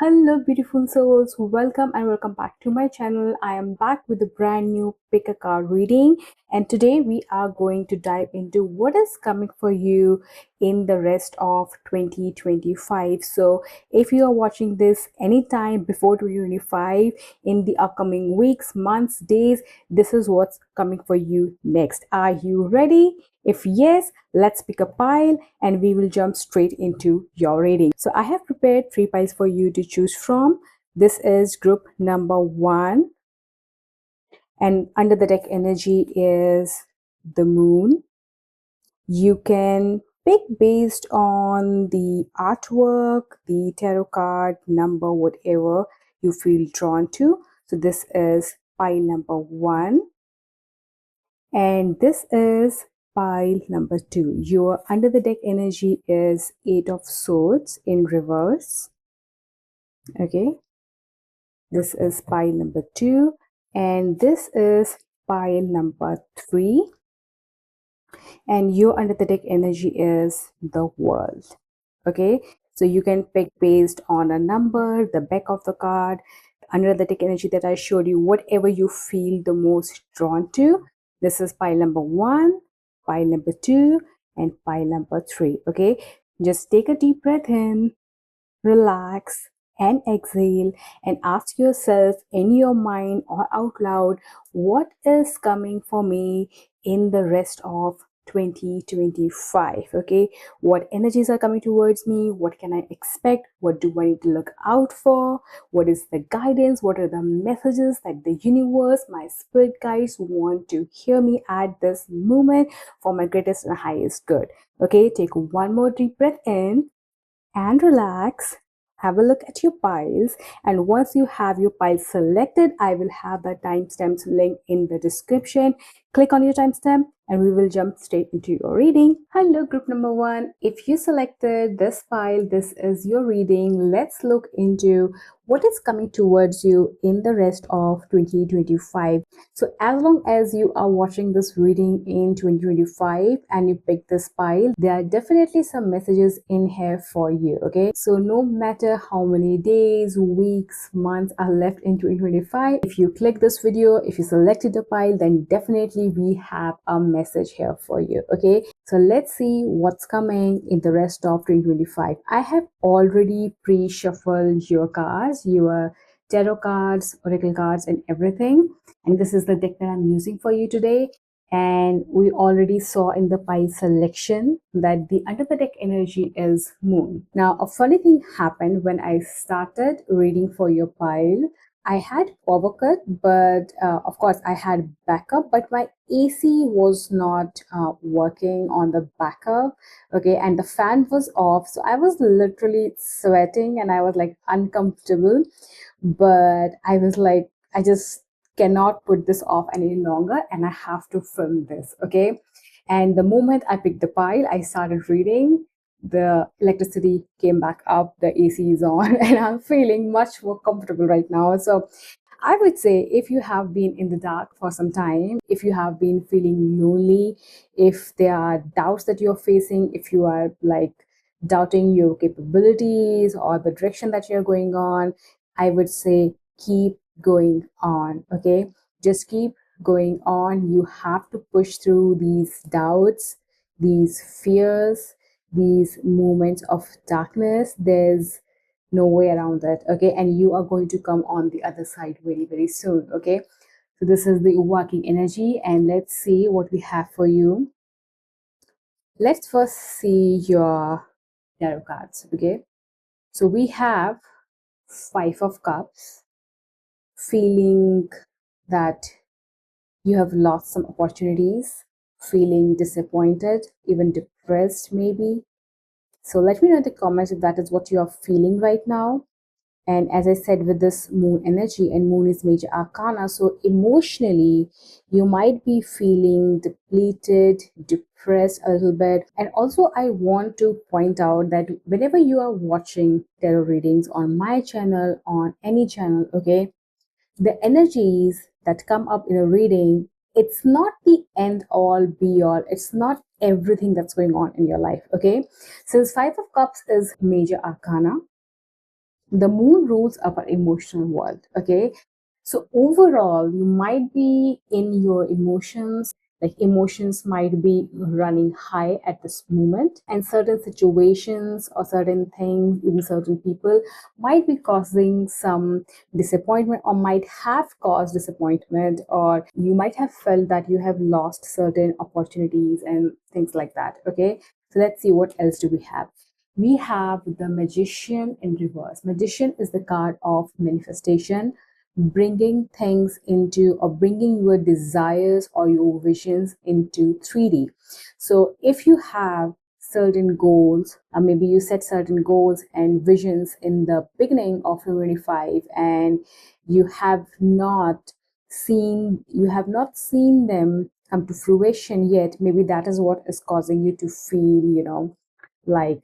Hello, beautiful souls. Welcome back to my channel. I am back with a brand new pick a card reading, and today we are going to dive into what is coming for you in the rest of 2025. So, if you are watching this anytime before 2025, in the upcoming weeks, months, days, this is what's coming for you next. Are you ready? If yes, let's pick a pile and we will jump straight into your reading. So I have prepared three piles for you to choose from. This is group number one, and under the deck energy is the moon. You can pick based on the artwork, the tarot card, number, whatever you feel drawn to. So this is pile number one. And this is pile number two. Your under the deck energy is Eight of Swords in reverse. Okay, this is pile number two, and this is pile number three. And your under the deck energy is the World. Okay, so you can pick based on a number, the back of the card, under the deck energy that I showed you, whatever you feel the most drawn to. This is pile number one, pile number two, and pile number three. Okay, just take a deep breath in, relax, and exhale, and ask yourself in your mind or out loud, what is coming for me in the rest of 2025? Okay, what energies are coming towards me? What can I expect? What do I need to look out for? What is the guidance? What are the messages that the universe, my spirit guides want to hear me at this moment for my greatest and highest good? Okay, take one more deep breath in and relax. Have a look at your piles, and once you have your piles selected, I will have the timestamps link in the description. Click on your timestamp and we will jump straight into your reading. Hello, group number one. If you selected this pile, this is your reading. Let's look into what is coming towards you in the rest of 2025. So as long as you are watching this reading in 2025 and you pick this pile, there are definitely some messages in here for you. Okay, so no matter how many days, weeks, months are left in 2025, if you click this video, if you selected a pile, then definitely we have a message here for you. Okay, so let's see what's coming in the rest of 2025. I have already pre-shuffled your cards, your tarot cards, oracle cards, and everything. And this is the deck that I'm using for you today. And we already saw in the pile selection that the under the deck energy is moon. Now, a funny thing happened when I started reading for your pile. I had power cut, but of course I had backup, but my AC was not working on the backup. Okay, and the fan was off, so I was literally sweating and I was like uncomfortable. But I was like, I just cannot put this off any longer and I have to film this. Okay, and the moment I picked the pile, I started reading. The electricity came back up, the AC is on, and I'm feeling much more comfortable right now. So I would say if you have been in the dark for some time, if you have been feeling lonely, if there are doubts that you're facing, if you are like doubting your capabilities or the direction that you're going on, I would say keep going on. Okay, just keep going on. You have to push through these doubts, these fears, these moments of darkness. There's no way around that. Okay, and you are going to come on the other side very, very soon. Okay, so this is the working energy, and let's see what we have for you. Let's first see your tarot cards. Okay, so we have Five of Cups, feeling that you have lost some opportunities, feeling disappointed, even depressed maybe. So let me know in the comments if that is what you are feeling right now. And as I said, with this moon energy, and moon is major arcana, so emotionally you might be feeling depleted, depressed a little bit. And also I want to point out that whenever you are watching tarot readings on my channel, on any channel, okay, the energies that come up in a reading, it's not the end all be all, it's not everything that's going on in your life. Okay, since Five of Cups is major arcana, The moon rules our emotional world. Okay, so overall you might be in your emotions, like emotions might be running high at this moment, and certain situations or certain things, even certain people, might be causing some disappointment or might have caused disappointment, or you might have felt that you have lost certain opportunities and things like that. Okay, so let's see what else do we have. We have the Magician in reverse. Magician is the card of manifestation, bringing things into, or bringing your desires or your visions into 3D. So if you have certain goals, maybe you set certain goals and visions in the beginning of 2025, and you have not seen them come to fruition yet, maybe that is what is causing you to feel, like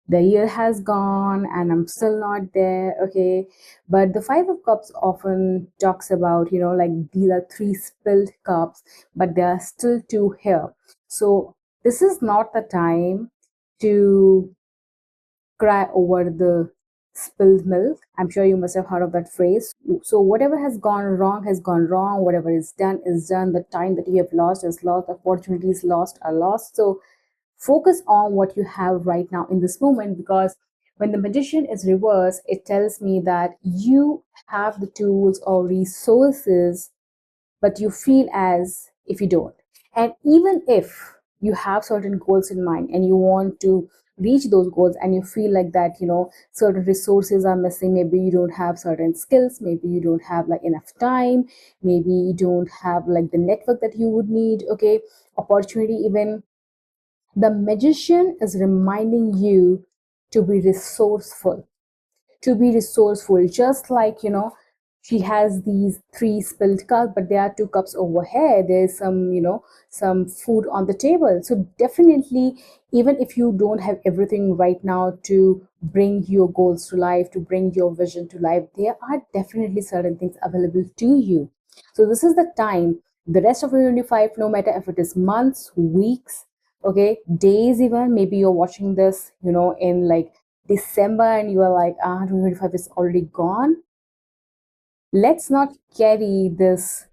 the year has gone and I'm still not there. Okay, but the Five of Cups often talks about, like these are three spilled cups, but there are still two here. So this is not the time to cry over the spilled milk. I'm sure you must have heard of that phrase. So whatever has gone wrong has gone wrong. Whatever is done is done. The time that you have lost is lost. Opportunities lost are lost. So focus on what you have right now in this moment, because when the Magician is reversed, it tells me that you have the tools or resources, but you feel as if you don't. And even if you have certain goals in mind and you want to reach those goals and you feel like that, certain resources are missing, maybe you don't have certain skills, maybe you don't have like enough time, maybe you don't have like the network that you would need, okay, opportunity even, the Magician is reminding you to be resourceful, just like, she has these three spilled cups, but there are two cups over here. There's some, some food on the table. So definitely, even if you don't have everything right now to bring your goals to life, to bring your vision to life, there are definitely certain things available to you. So this is the time, the rest of 2025, no matter if it is months, weeks, okay, days, even maybe you're watching this, in like December and you are like, 2025 is already gone. Let's not carry this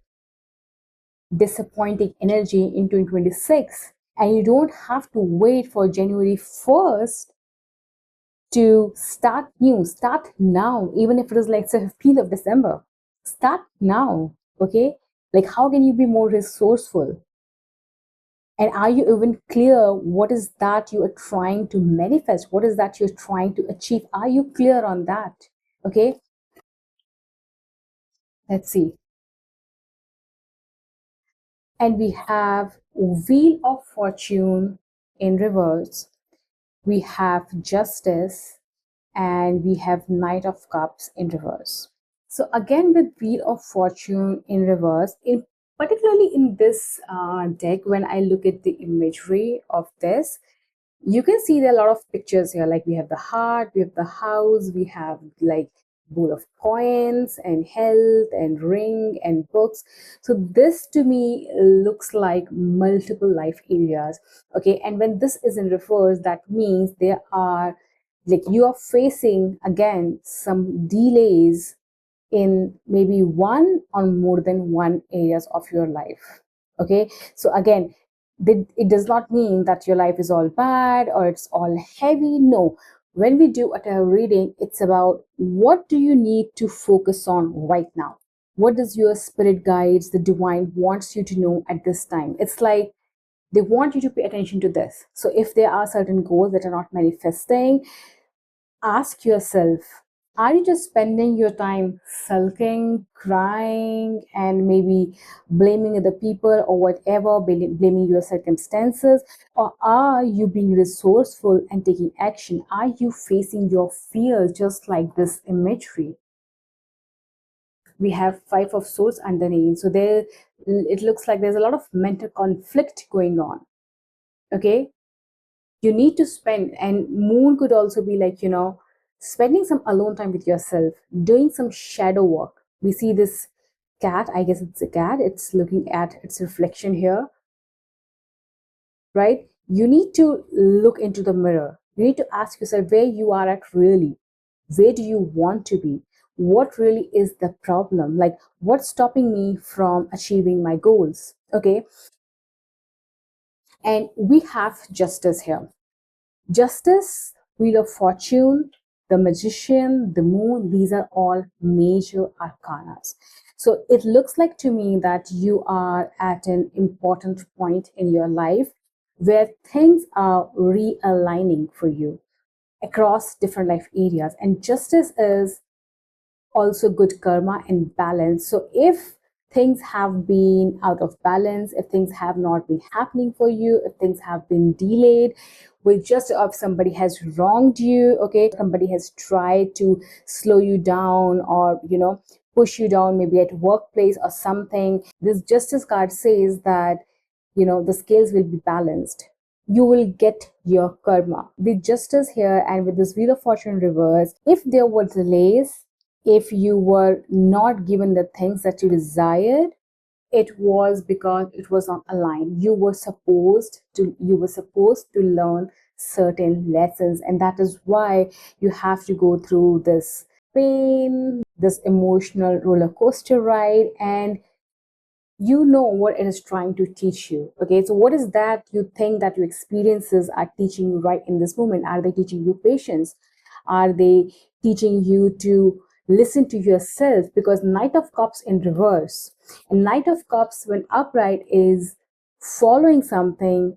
disappointing energy in 2026. And you don't have to wait for January 1st to start new. Start now, even if it is like 15th of December. Start now, okay? Like, how can you be more resourceful? And are you even clear what is that you are trying to manifest? What is that you're trying to achieve? Are you clear on that? Okay, let's see. And we have Wheel of Fortune in reverse, we have Justice, and we have Knight of Cups in reverse. So again, with Wheel of Fortune in reverse, in particularly in this deck, when I look at the imagery of this, you can see there are a lot of pictures here. Like we have the heart, we have the house, we have like bowl of coins and health and ring and books. So this to me looks like multiple life areas. Okay, and when this is in reverse, that means there are, like, you are facing again some delays in maybe one or more than one areas of your life. Okay, so again, it does not mean that your life is all bad or it's all heavy. No, when we do a tarot reading, it's about what do you need to focus on right now. What does your spirit guides, the divine wants you to know at this time? It's like they want you to pay attention to this. So if there are certain goals that are not manifesting, ask yourself, are you just spending your time sulking, crying, and maybe blaming other people or whatever, blaming your circumstances? Or are you being resourceful and taking action? Are you facing your fears just like this imagery? We have Five of Swords underneath. So there, it looks like there's a lot of mental conflict going on. Okay, you need to spend, and moon could also be like, spending some alone time with yourself, doing some shadow work. We see this cat, I guess it's a cat, it's looking at its reflection here, right? You need to look into the mirror, you need to ask yourself where you are at really. Where do you want to be? What really is the problem? Like, what's stopping me from achieving my goals? Okay. And we have justice here. Justice, Wheel of Fortune, the Magician, the Moon, these are all major arcanas. So it looks like to me that you are at an important point in your life where things are realigning for you across different life areas. And justice is also good karma and balance. So if things have been out of balance, if things have not been happening for you, if things have been delayed, with just if somebody has wronged you, okay, somebody has tried to slow you down or push you down, maybe at workplace or something, this justice card says that the scales will be balanced. You will get your karma with justice here. And with this wheel of fortune reverse, if there were delays, if you were not given the things that you desired, it was because it was not aligned. You were supposed to learn certain lessons, and that is why you have to go through this pain, this emotional roller coaster ride, and you know what it is trying to teach you. Okay, so what is that you think that your experiences are teaching you right in this moment? Are they teaching you patience? Are they teaching you to listen to yourself? Because Knight of Cups in reverse and Knight of Cups when upright is following something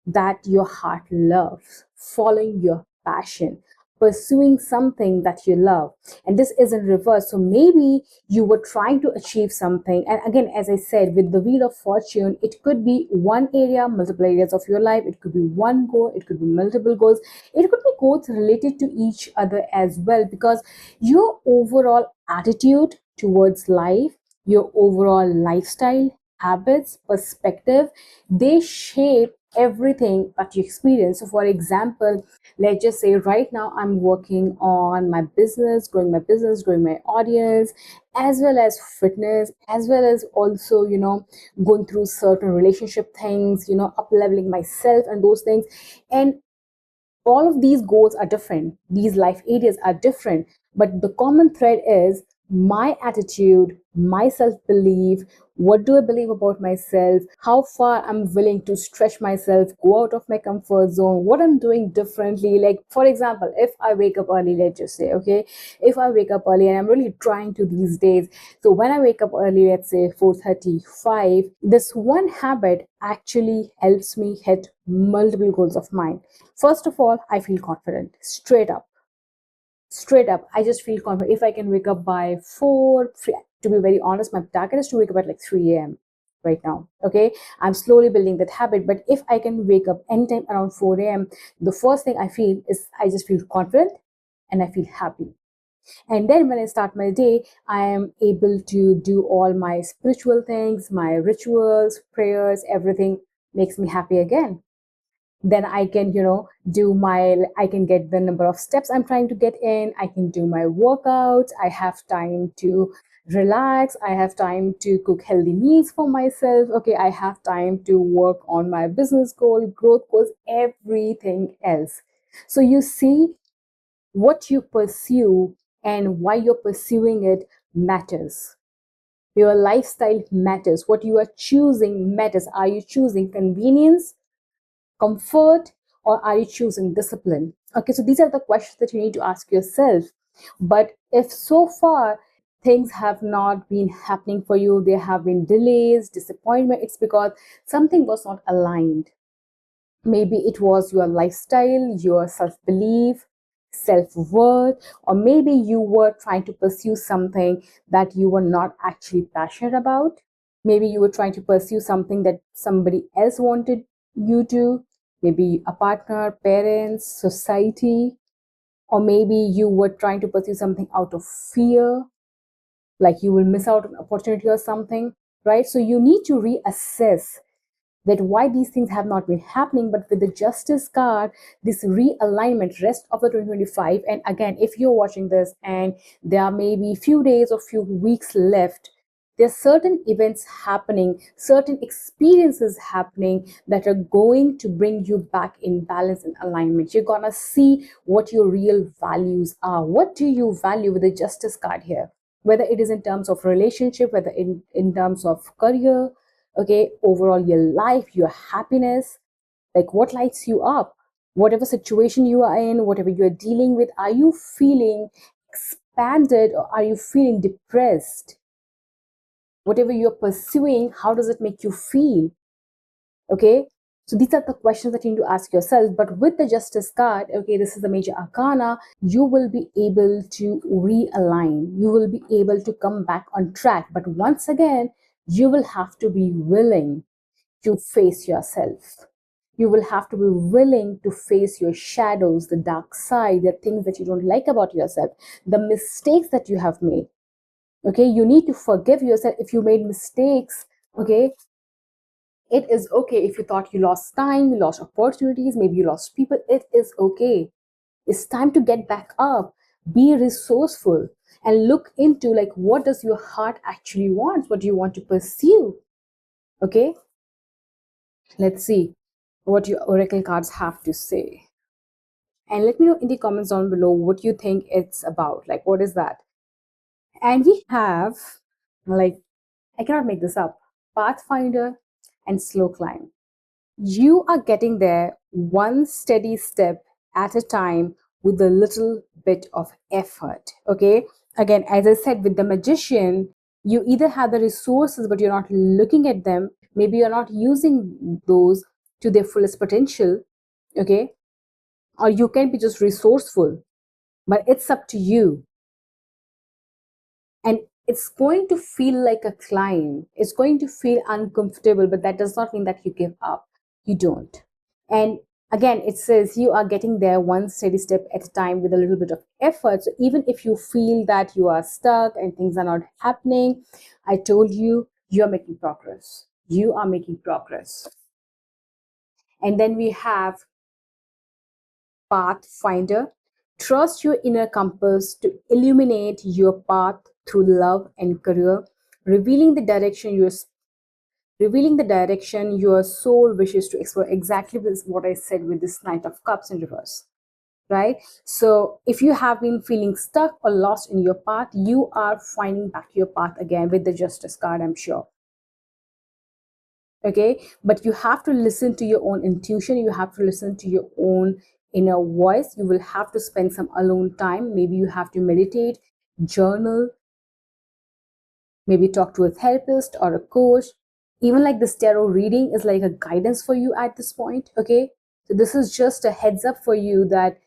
that your heart loves, following your passion, pursuing something that you love. And this is in reverse. So maybe you were trying to achieve something. And again, as I said, with the Wheel of Fortune, it could be one area, multiple areas of your life. It could be one goal, it could be multiple goals. It could be goals related to each other as well, because your overall attitude towards life, your overall lifestyle, habits, perspective, they shape everything that you experience. So for example, let's just say right now I'm working on my business, growing my audience, as well as fitness, as well as also going through certain relationship things, up leveling myself and those things. And all of these goals are different, these life areas are different, but the common thread is my attitude, my self belief. What do I believe about myself? How far I'm willing to stretch myself, go out of my comfort zone, what I'm doing differently. Like, for example, if I wake up early, let's just say, okay, if I wake up early, and I'm really trying to these days. So when I wake up early, let's say 4:35, this one habit actually helps me hit multiple goals of mine. First of all, I feel confident, straight up. I just feel confident if I can wake up by 4. To be very honest, my target is to wake up at like 3 a.m right now. Okay, I'm slowly building that habit, but if I can wake up anytime around 4 a.m, the first thing I feel is I just feel confident and I feel happy. And then when I start my day, I am able to do all my spiritual things, my rituals, prayers, everything makes me happy again. Then I can I can get the number of steps I'm trying to get in. I can do my workouts. I have time to relax. I have time to cook healthy meals for myself. Okay, I have time to work on my business goal, growth goals, everything else. So you see, what you pursue and why you're pursuing it matters. Your lifestyle matters. What you are choosing matters. Are you choosing convenience, comfort, or are you choosing discipline? Okay, so these are the questions that you need to ask yourself. But if so far things have not been happening for you, there have been delays, disappointment, it's because something was not aligned. Maybe it was your lifestyle, your self belief, self worth, or maybe you were trying to pursue something that you were not actually passionate about. Maybe you were trying to pursue something that somebody else wanted you to, maybe a partner, parents, society, or maybe you were trying to pursue something out of fear, like you will miss out on opportunity or something, right? So you need to reassess that why these things have not been happening. But with the justice card, this realignment rest of the 2025, and again, if you're watching this and there are maybe few days or few weeks left, There's certain events happening, certain experiences happening that are going to bring you back in balance and alignment. You're gonna see what your real values are. What do you value with the justice card here? Whether it is in terms of relationship, whether in terms of career, okay, overall your life, your happiness, like what lights you up? Whatever situation you are in, whatever you're dealing with, are you feeling expanded or are you feeling depressed? Whatever you're pursuing, how does it make you feel? Okay, so these are the questions that you need to ask yourself. But with the justice card, okay, this is the major arcana, you will be able to realign, you will be able to come back on track. But once again, you will have to be willing to face yourself. You will have to be willing to face your shadows, the dark side, the things that you don't like about yourself, the mistakes that you have made. Okay, you need to forgive yourself if you made mistakes. Okay, it is okay if you thought you lost time, you lost opportunities, maybe you lost people. It is okay. It's time to get back up, be resourceful, and look into like what does your heart actually want? What do you want to pursue? Okay, let's see what your oracle cards have to say. And let me know in the comments down below what you think it's about. Like, what is that? And we have, like, I cannot make this up, Pathfinder and Slow Climb. You are getting there one steady step at a time with a little bit of effort. Okay. Again, as I said, with the Magician, you either have the resources, but you're not looking at them. Maybe you're not using those to their fullest potential. Okay. Or you can be just resourceful, but it's up to you. And it's going to feel like a climb. It's going to feel uncomfortable, but that does not mean that you give up. You don't. And again, it says you are getting there one steady step at a time with a little bit of effort. So even if you feel that you are stuck and things are not happening, I told you, you are making progress. You are making progress. And then we have Pathfinder. Trust your inner compass to illuminate your path through love and career, revealing the direction your soul wishes to explore. Exactly what I said with this Knight of Cups in reverse. Right? So if you have been feeling stuck or lost in your path, you are finding back your path again with the Justice card, I'm sure. Okay, but you have to listen to your own intuition, you have to listen to your own inner voice. You will have to spend some alone time. Maybe you have to meditate, journal, maybe talk to a therapist or a coach. Even like this tarot reading is like a guidance for you at this point. Okay, so this is just a heads up for you that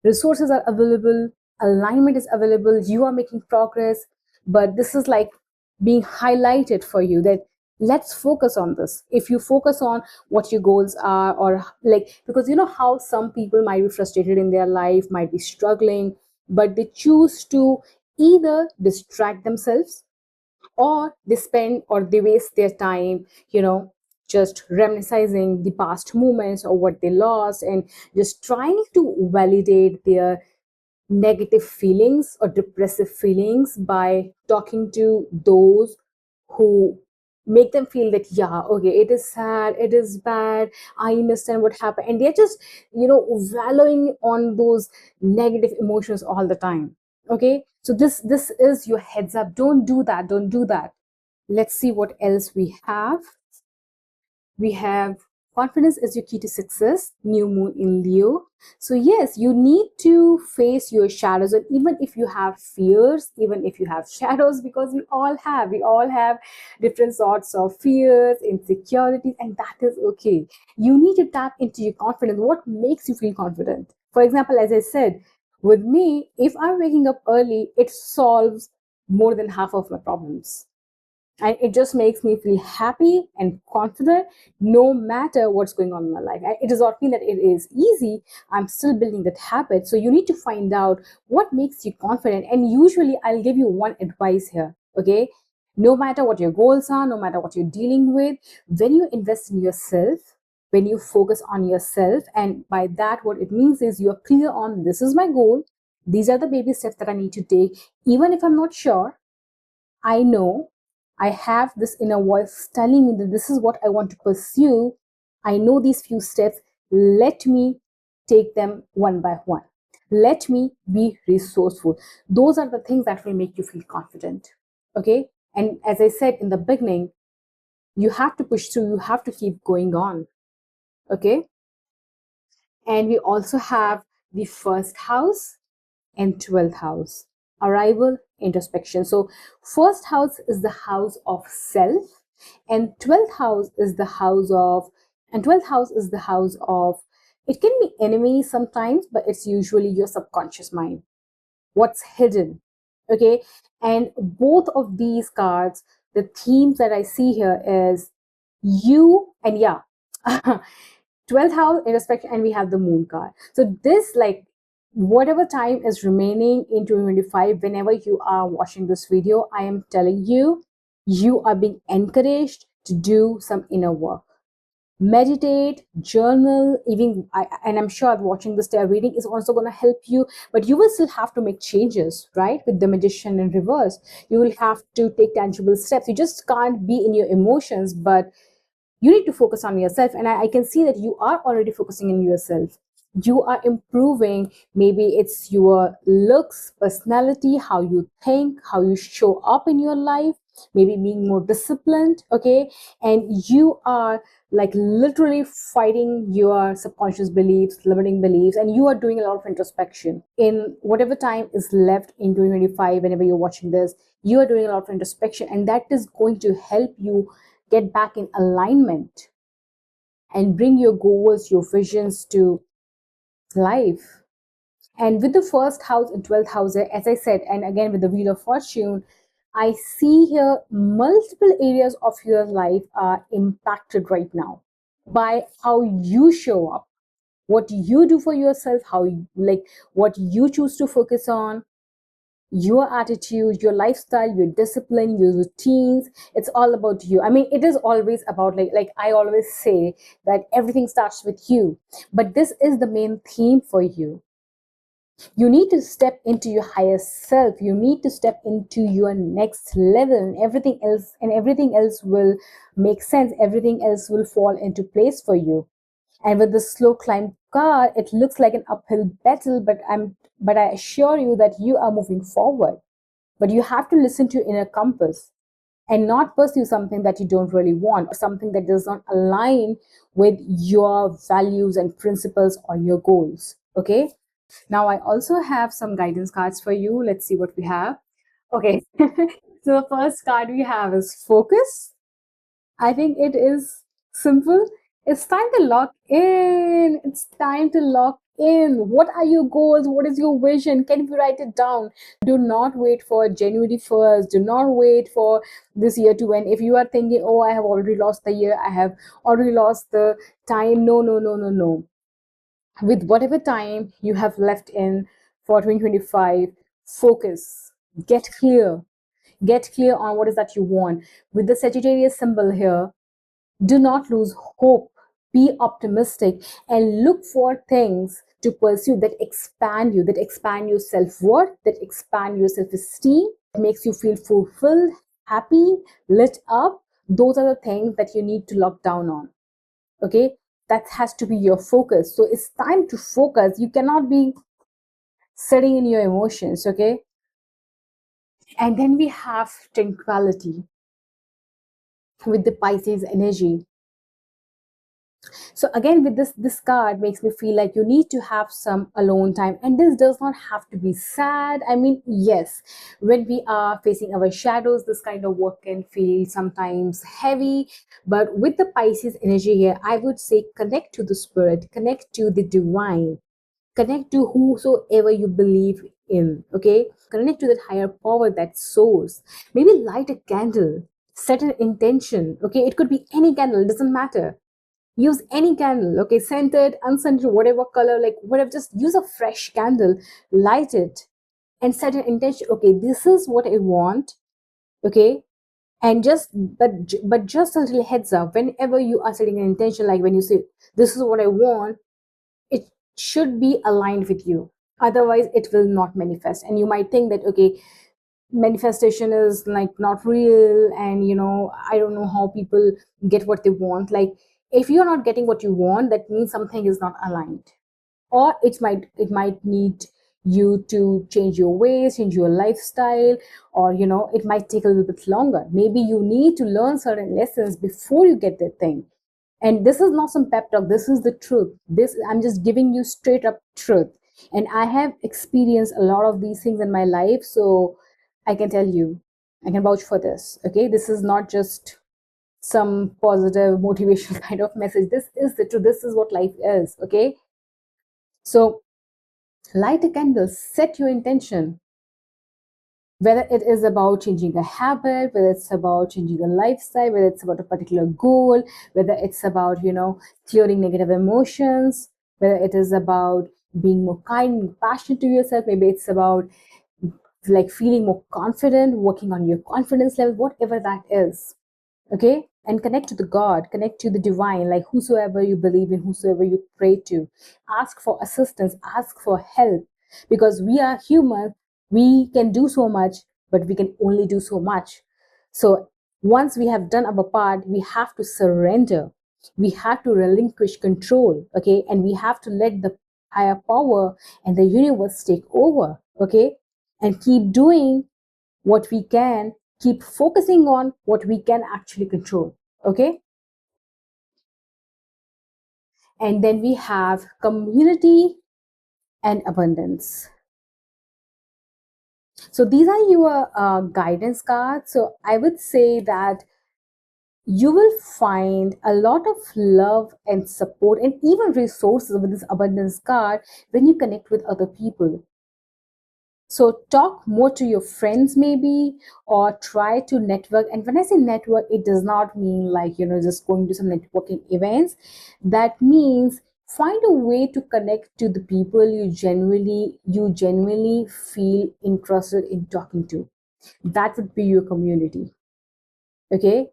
resources are available, alignment is available, you are making progress, but this is like being highlighted for you that let's focus on this. If you focus on what your goals are, or like, because you know how some people might be frustrated in their life, might be struggling, but they choose to either distract themselves or they spend or they waste their time, just reminiscing the past moments or what they lost, and just trying to validate their negative feelings or depressive feelings by talking to those who make them feel that, yeah, okay, it is sad, it is bad, I understand what happened, and they're just wallowing on those negative emotions all the time. Okay, so this is your heads up. Don't do that, don't do that. Let's see what else we have. We have confidence is your key to success, new moon in Leo. So yes, you need to face your shadows, and even if you have fears, even if you have shadows, because we all have different sorts of fears, insecurities, and that is okay. You need to tap into your confidence. What makes you feel confident? For example, as I said, with me, if I'm waking up early, it solves more than half of my problems, and it just makes me feel happy and confident no matter what's going on in my life. And it does not mean that it is easy. I'm still building that habit. So you need to find out what makes you confident, and usually I'll give you one advice here. Okay, no matter what your goals are, no matter what you're dealing with, when you invest in yourself, when you focus on yourself, and by that what it means is you're clear on, this is my goal, these are the baby steps that I need to take. Even if I'm not sure, I know I have this inner voice telling me that this is what I want to pursue. I know these few steps. Let me take them one by one. Let me be resourceful. Those are the things that will make you feel confident. Okay. And as I said in the beginning, you have to push through, you have to keep going on. Okay. And we also have the first house and 12th house, arrival, introspection. So first house is the house of self, and 12th house is the house of, it can be enemy sometimes, but it's usually your subconscious mind, what's hidden. Okay. And both of these cards, the themes that I see here is you and yeah. 12th house introspection, and we have the moon card. So this, like, whatever time is remaining in 2025, whenever you are watching this video, I am telling you, you are being encouraged to do some inner work. Meditate, journal, even and I'm sure watching this tarot reading is also going to help you, but you will still have to make changes, right? With the magician in reverse, you will have to take tangible steps. You just can't be in your emotions, but you need to focus on yourself. And I can see that you are already focusing on yourself. You are improving. Maybe it's your looks, personality, how you think, how you show up in your life, maybe being more disciplined. Okay. And you are like literally fighting your subconscious beliefs, limiting beliefs, and you are doing a lot of introspection in whatever time is left in 2025. Whenever you're watching this, you are doing a lot of introspection, and that is going to help you get back in alignment and bring your goals, your visions to life. And with the first house and 12th house, as I said, and again with the Wheel of Fortune, I see here multiple areas of your life are impacted right now by how you show up, what you do for yourself, how you, like, what you choose to focus on, your attitude, your lifestyle, your discipline, your routines. It's all about you. I mean, it is always about, like I always say, that everything starts with you, but this is the main theme for you. You need to step into your higher self. You need to step into your next level, and everything else will make sense. Everything else will fall into place for you. And with the slow climb card, it looks like an uphill battle, but I assure you that you are moving forward. But you have to listen to your inner compass and not pursue something that you don't really want, or something that does not align with your values and principles or your goals. Okay. Now I also have some guidance cards for you. Let's see what we have. Okay. So the first card we have is focus. I think it is simple. It's time to lock in. It's time to lock in. What are your goals? What is your vision? Can you write it down? Do not wait for January 1st. Do not wait for this year to end. If you are thinking, oh, I have already lost the year, I have already lost the time. No, no, no, no, no. With whatever time you have left in for 2025, focus. Get clear. Get clear on what is that you want. With the Sagittarius symbol here, do not lose hope. Be optimistic and look for things to pursue that expand you, that expand your self-worth, that expand your self-esteem, that makes you feel fulfilled, happy, lit up. Those are the things that you need to lock down on. Okay, that has to be your focus. So it's time to focus. You cannot be sitting in your emotions. Okay. And then we have tranquility with the Pisces energy. So again, with this card makes me feel like you need to have some alone time, and this does not have to be sad. I mean, yes, when we are facing our shadows, this kind of work can feel sometimes heavy, but with the Pisces energy here, I would say connect to the spirit, connect to the divine, connect to whosoever you believe in. Okay, connect to that higher power, that source. Maybe light a candle, set an intention. Okay, it could be any candle, it doesn't matter. Use any candle. Okay, scented, unscented, whatever color, like whatever, just use a fresh candle, light it, and set an intention. Okay, this is what I want. Okay, and but just a little heads up, whenever you are setting an intention, like when you say this is what I want, it should be aligned with you. Otherwise it will not manifest, and you might think that, okay, manifestation is like not real, and I don't know how people get what they want. Like, if you're not getting what you want, that means something is not aligned, or it might need you to change your ways, change your lifestyle, or it might take a little bit longer. Maybe you need to learn certain lessons before you get that thing. And this is not some pep talk, this is the truth. This, I'm just giving you straight up truth. And I have experienced a lot of these things in my life, so I can tell you, I can vouch for this. Okay, this is not just some positive motivational kind of message. This is the truth. This is what life is. Okay, so light a candle, set your intention, whether it is about changing a habit, whether it's about changing a lifestyle, whether it's about a particular goal, whether it's about clearing negative emotions, whether it is about being more kind and passionate to yourself, maybe it's about like feeling more confident, working on your confidence level, whatever that is. Okay, and connect to the God, connect to the divine, like whosoever you believe in, whosoever you pray to. Ask for assistance, ask for help, because we are human. We can do so much, but we can only do so much. So once we have done our part, we have to surrender, we have to relinquish control. Okay, and we have to let the higher power and the universe take over. Okay, and keep doing what we can, keep focusing on what we can actually control. Okay, and then we have community and abundance. So these are your guidance cards. So I would say that you will find a lot of love and support and even resources with this abundance card when you connect with other people. So talk more to your friends maybe, or try to network. And when I say network, it does not mean like, just going to some networking events. That means find a way to connect to the people you genuinely feel interested in talking to. That would be your community. Okay?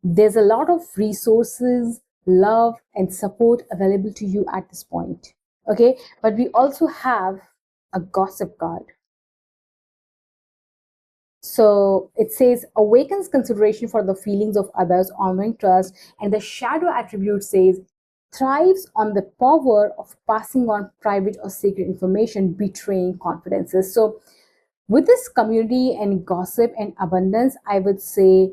There's a lot of resources, love, and support available to you at this point. Okay? But we also have a gossip card. So it says awakens consideration for the feelings of others, honoring trust, and the shadow attribute says thrives on the power of passing on private or secret information, betraying confidences. So with this community and gossip and abundance, I would say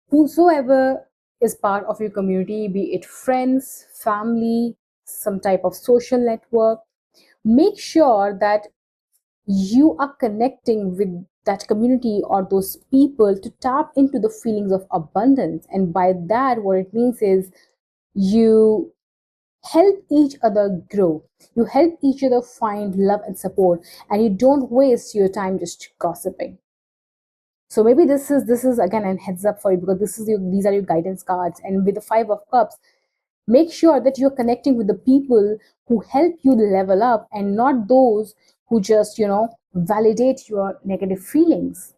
whosoever is part of your community, be it friends, family, some type of social network, make sure that you are connecting with that community or those people to tap into the feelings of abundance. And by that, what it means is you help each other grow, you help each other find love and support, and you don't waste your time just gossiping. So maybe this is again a heads up for you, because these are your guidance cards. And with the 5 of cups, make sure that you're connecting with the people who help you level up, and not those who just validate your negative feelings.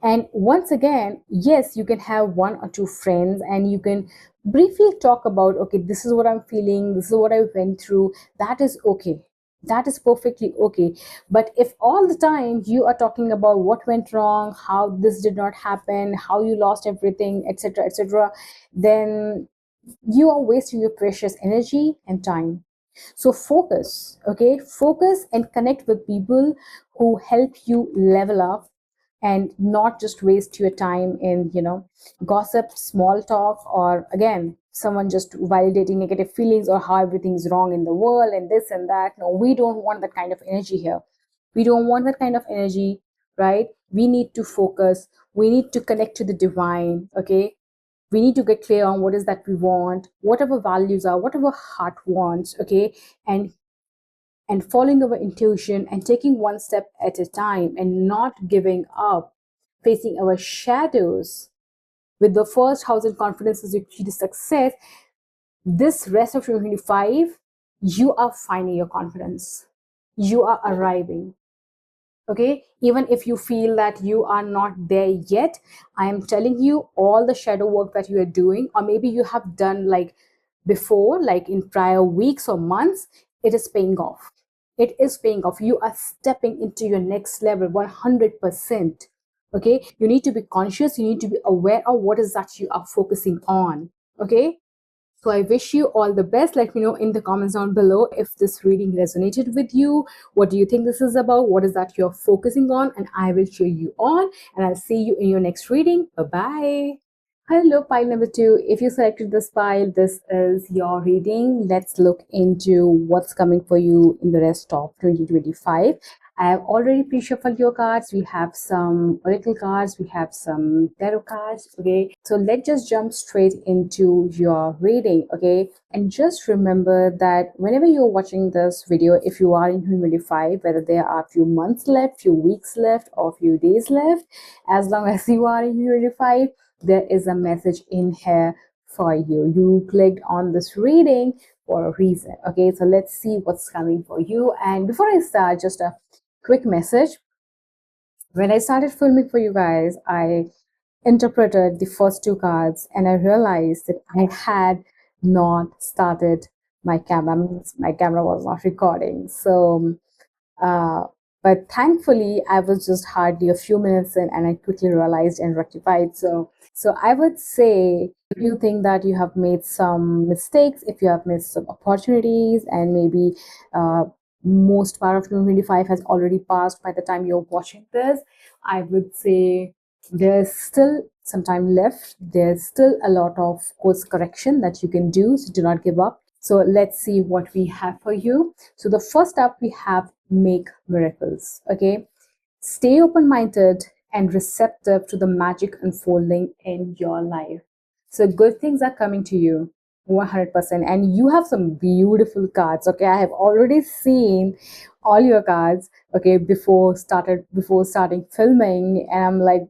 And once again, yes, you can have 1 or 2 friends and you can briefly talk about, okay, this is what I'm feeling, this is what I went through. That is okay, that is perfectly okay. But if all the time you are talking about what went wrong, how this did not happen, how you lost everything, etc., etc., then you are wasting your precious energy and time. So focus, okay? Focus and connect with people who help you level up, and not just waste your time in, gossip, small talk, or again, someone just validating negative feelings or how everything's wrong in the world and this and that. No, we don't want that kind of energy here. We don't want that kind of energy, right? We need to focus. We need to connect to the divine, okay? We need to get clear on what is that we want, whatever values are, whatever heart wants, okay? And following our intuition and taking one step at a time and not giving up, facing our shadows with the first house and confidence as your key to success. This rest of 2025, you are finding your confidence, you are arriving. Okay, even if you feel that you are not there yet, I am telling you, all the shadow work that you are doing, or maybe you have done like before, like in prior weeks or months, it is paying off. it is paying off. You are stepping into your next level 100%. Okay, you need to be conscious, you need to be aware of what is that you are focusing on. Okay, so I wish you all the best. Let me know in the comments down below if this reading resonated with you. What do you think this is about? What is that you're focusing on? And I will cheer you on. And I'll see you in your next reading. Bye-bye. Hello, pile number 2. If you selected this pile, this is your reading. Let's look into what's coming for you in the rest of 2025. I have already pre-shuffled your cards. We have some oracle cards, we have some tarot cards. Okay, so let's just jump straight into your reading. Okay, and just remember that whenever you're watching this video, if you are in 2025, whether there are a few months left, few weeks left, or few days left, as long as you are in 2025, there is a message in here for you. You clicked on this reading for a reason. Okay, so let's see what's coming for you. And before I start, just a quick message. When I started filming for you guys, I interpreted the first 2 cards and I realized that I had not started my camera. Means my camera was not recording. So uh, but thankfully I was just hardly a few minutes in and I quickly realized and rectified. So I would say, if you think that you have made some mistakes, if you have missed some opportunities, and maybe most part of 2025 has already passed by the time you're watching this, I would say there's still some time left. There's still a lot of course correction that you can do, so do not give up. So let's see what we have for you. So the first up, we have make miracles. Okay, stay open-minded and receptive to the magic unfolding in your life. So good things are coming to you 100%, and you have some beautiful cards. Okay, I have already seen all your cards, okay, before starting filming, and I'm like,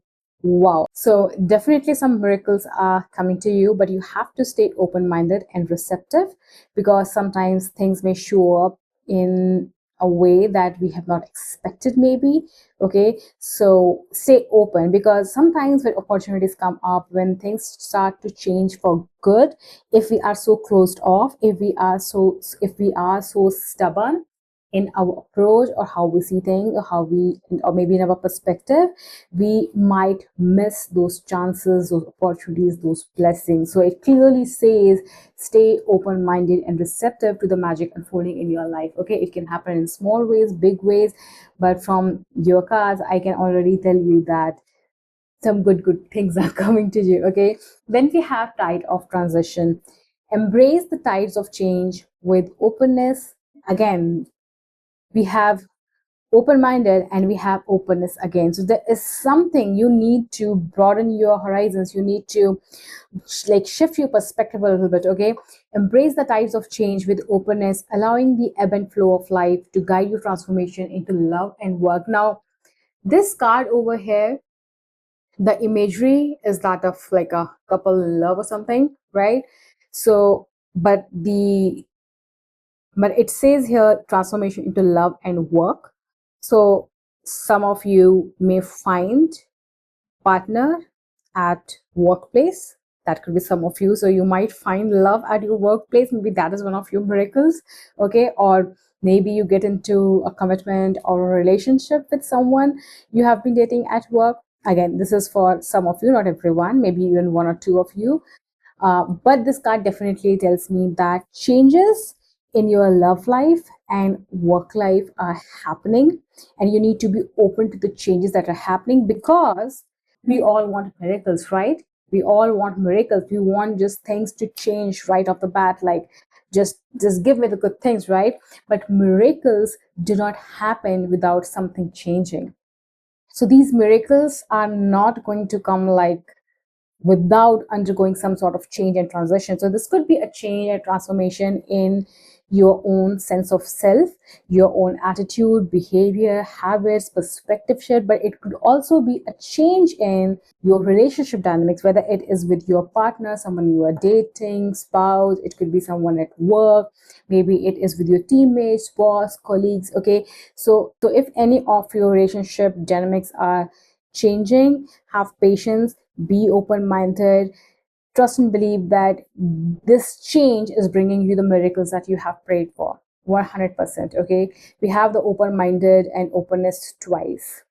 wow. So definitely some miracles are coming to you, but you have to stay open-minded and receptive, because sometimes things may show up in a way that we have not expected, maybe. Okay, so stay open, because sometimes when opportunities come up, when things start to change for good, if we are so closed off, if we are so stubborn in our approach, or how we see things, or maybe in our perspective, we might miss those chances, those opportunities, those blessings. So it clearly says stay open-minded and receptive to the magic unfolding in your life. Okay, it can happen in small ways, big ways, but from your cards I can already tell you that some good things are coming to you. Okay, then we have tide of transition. Embrace the tides of change with openness. Again, we have open-minded and we have openness again. So there is something you need to broaden your horizons. You need to like shift your perspective a little bit. Okay, embrace the tides of change with openness, allowing the ebb and flow of life to guide your transformation into love and work. Now this card over here, the imagery is that of like a couple love or something, right? So but it says here transformation into love and work. So some of you may find partner at workplace. That could be some of you. So you might find love at your workplace. Maybe that is one of your miracles. Okay, or maybe you get into a commitment or a relationship with someone you have been dating at work. Again, this is for some of you, not everyone, maybe even 1 or 2 of you. But this card definitely tells me that changes in your love life and work life are happening, and you need to be open to the changes that are happening, because we all want miracles, right? We all want miracles. We want just things to change right off the bat, like just give me the good things, right? But miracles do not happen without something changing. So these miracles are not going to come like without undergoing some sort of change and transition. So this could be a change and transformation in your own sense of self, your own attitude, behavior, habits, perspective shift, but it could also be a change in your relationship dynamics, whether it is with your partner, someone you are dating, spouse, it could be someone at work, maybe it is with your teammates, boss, colleagues. Okay, so if any of your relationship dynamics are changing, have patience, be open-minded, trust and believe that this change is bringing you the miracles that you have prayed for. 100%. Okay, we have the open-minded and openness twice.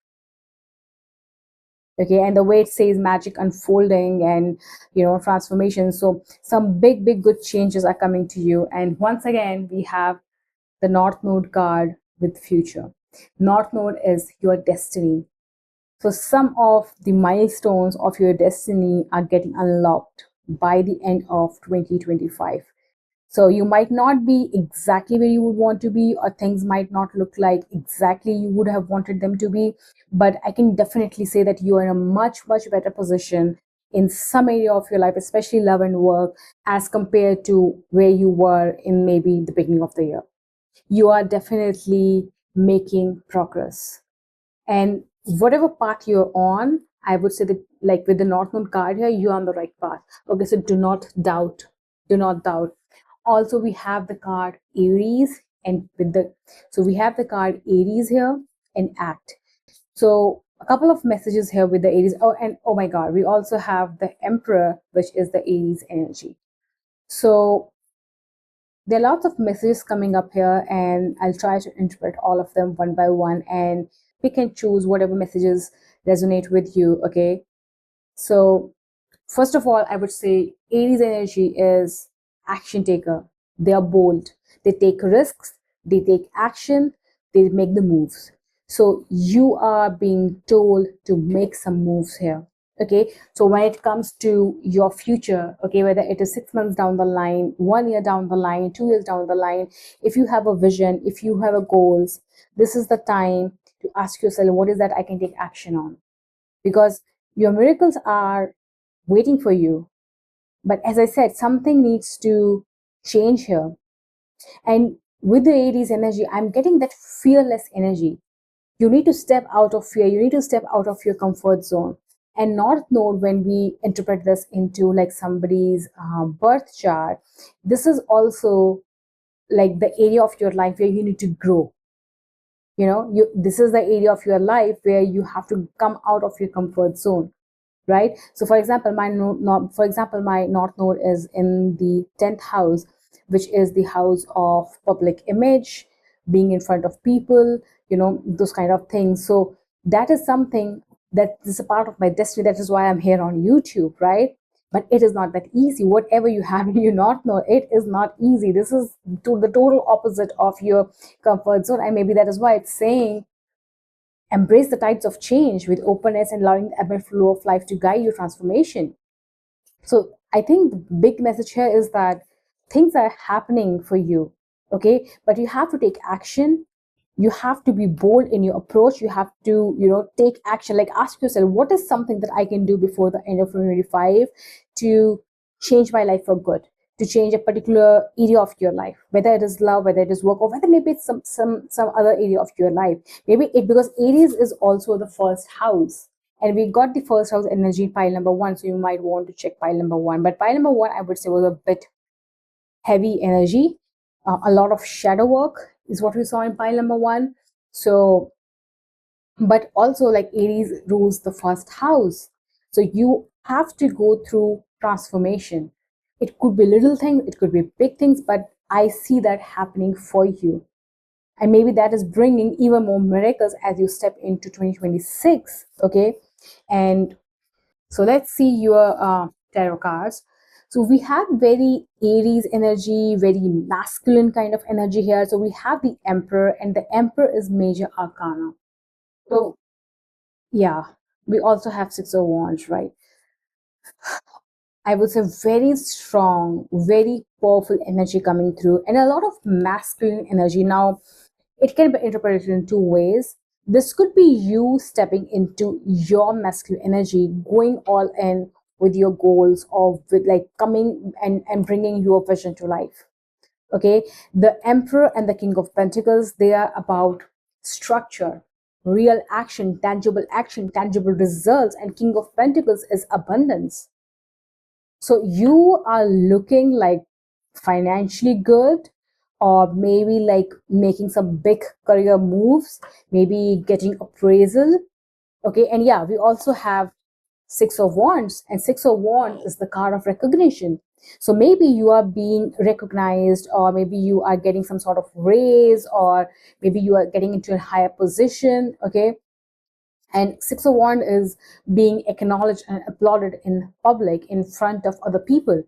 Okay, and the way it says magic unfolding and transformation. So some big good changes are coming to you. And once again, we have the North Node card with future. North Node is your destiny. So some of the milestones of your destiny are getting unlocked by the end of 2025. So you might not be exactly where you would want to be, or things might not look like exactly you would have wanted them to be. But I can definitely say that you are in a much better position in some area of your life, especially love and work, as compared to where you were in maybe the beginning of the year. You are definitely making progress. And whatever path you're on, I would say that, like with the North Node card here, you're on the right path. Okay, so do not doubt. Do not doubt. Also, we have the card Aries, and with the so we have the card Aries here and Act. So a couple of messages here with the Aries. Oh, and oh my God, we also have the Emperor, which is the Aries energy. So there are lots of messages coming up here, and I'll try to interpret all of them one by one and pick and choose whatever messages resonate with you. Okay, so first of all, I would say Aries energy is action taker. They are bold, they take risks, they take action, they make the moves. So you are being told to make some moves here. Okay, so when it comes to your future, okay, whether it is 6 months down the line, 1 year down the line, 2 years down the line, if you have a vision, if you have a goals, this is the time to ask yourself, what is that I can take action on? Because your miracles are waiting for you. But as I said, something needs to change here. And with the Aries energy, I'm getting that fearless energy. You need to step out of fear. You need to step out of your comfort zone. And North Node, when we interpret this into like somebody's birth chart, this is also like the area of your life where you need to grow. This is the area of your life where you have to come out of your comfort zone, right? So for example, my North Node is in the 10th house, which is the house of public image, being in front of people, those kind of things. So that is something that is a part of my destiny. That is why I'm here on YouTube, right? But it is not that easy. Whatever you have in your North Node, it is not easy. This is the total opposite of your comfort zone, and maybe that is why it's saying embrace the tides of change with openness and allowing the ebb and flow of life to guide your transformation. So I think the big message here is that things are happening for you, okay? But you have to take action. You have to be bold in your approach. You have to, take action. Like ask yourself, what is something that I can do before the end of 2025 to change my life for good? To change a particular area of your life, whether it is love, whether it is work, or whether maybe it's some other area of your life. Maybe it because Aries is also the first house, and we got the first house energy in pile number one, so you might want to check pile number one. But pile number one, I would say, was a bit heavy energy. A lot of shadow work is what we saw in pile number one. So, but also like Aries rules the first house. So you have to go through transformation. It could be little things, it could be big things, but I see that happening for you. And maybe that is bringing even more miracles as you step into 2026. Okay. And so let's see your tarot cards. So we have very Aries energy, very masculine kind of energy here. So we have the Emperor, and the Emperor is major arcana. So yeah, we also have Six of Wands, right? I would say very strong, very powerful energy coming through, and a lot of masculine energy. Now, it can be interpreted in two ways. This could be you stepping into your masculine energy, going all in with your goals, or with like coming and bringing your vision to life. Okay, the Emperor and the King of Pentacles, they are about structure, real action, tangible results, and King of Pentacles is abundance. So you are looking like financially good, or maybe like making some big career moves, maybe getting appraisal. Okay, and yeah, we also have Six of Wands, and Six of Wands is the card of recognition. So maybe you are being recognized, or maybe you are getting some sort of raise, or maybe you are getting into a higher position. Okay, and Six of Wands is being acknowledged and applauded in public in front of other people.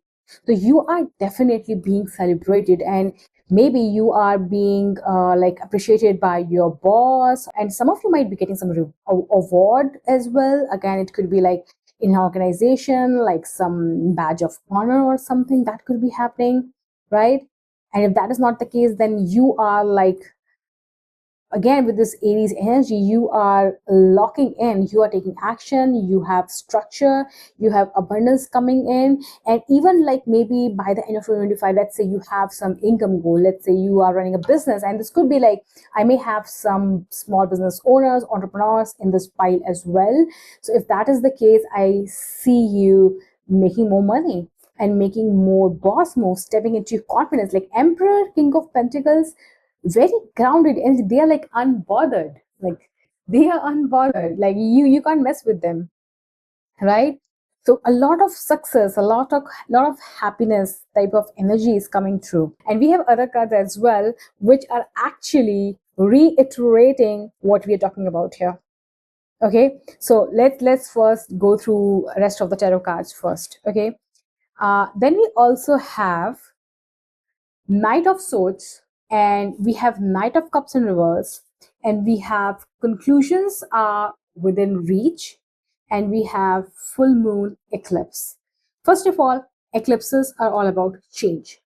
So you are definitely being celebrated, and maybe you are being like appreciated by your boss, and some of you might be getting some award as well. Again, it could be like in an organization, like some badge of honor or something that could be happening, right? And if that is not the case, then you are like, again, with this Aries energy, you are locking in, you are taking action, you have structure, you have abundance coming in. And even like maybe by the end of 2025, let's say you have some income goal, let's say you are running a business, and this could be like, I may have some small business owners, entrepreneurs in this pile as well. So if that is the case, I see you making more money and making more boss moves, stepping into your confidence, like Emperor, King of Pentacles, very grounded, and they are like unbothered, like they are unbothered, like you can't mess with them, right? So a lot of success, a lot of happiness type of energy is coming through. And we have other cards as well, which are actually reiterating what we are talking about here. Okay, so let's first go through rest of the tarot cards first. Okay, then we also have Knight of Swords, and we have Knight of Cups in reverse, and we have conclusions are within reach, and we have full moon eclipse. First of all, eclipses are all about change,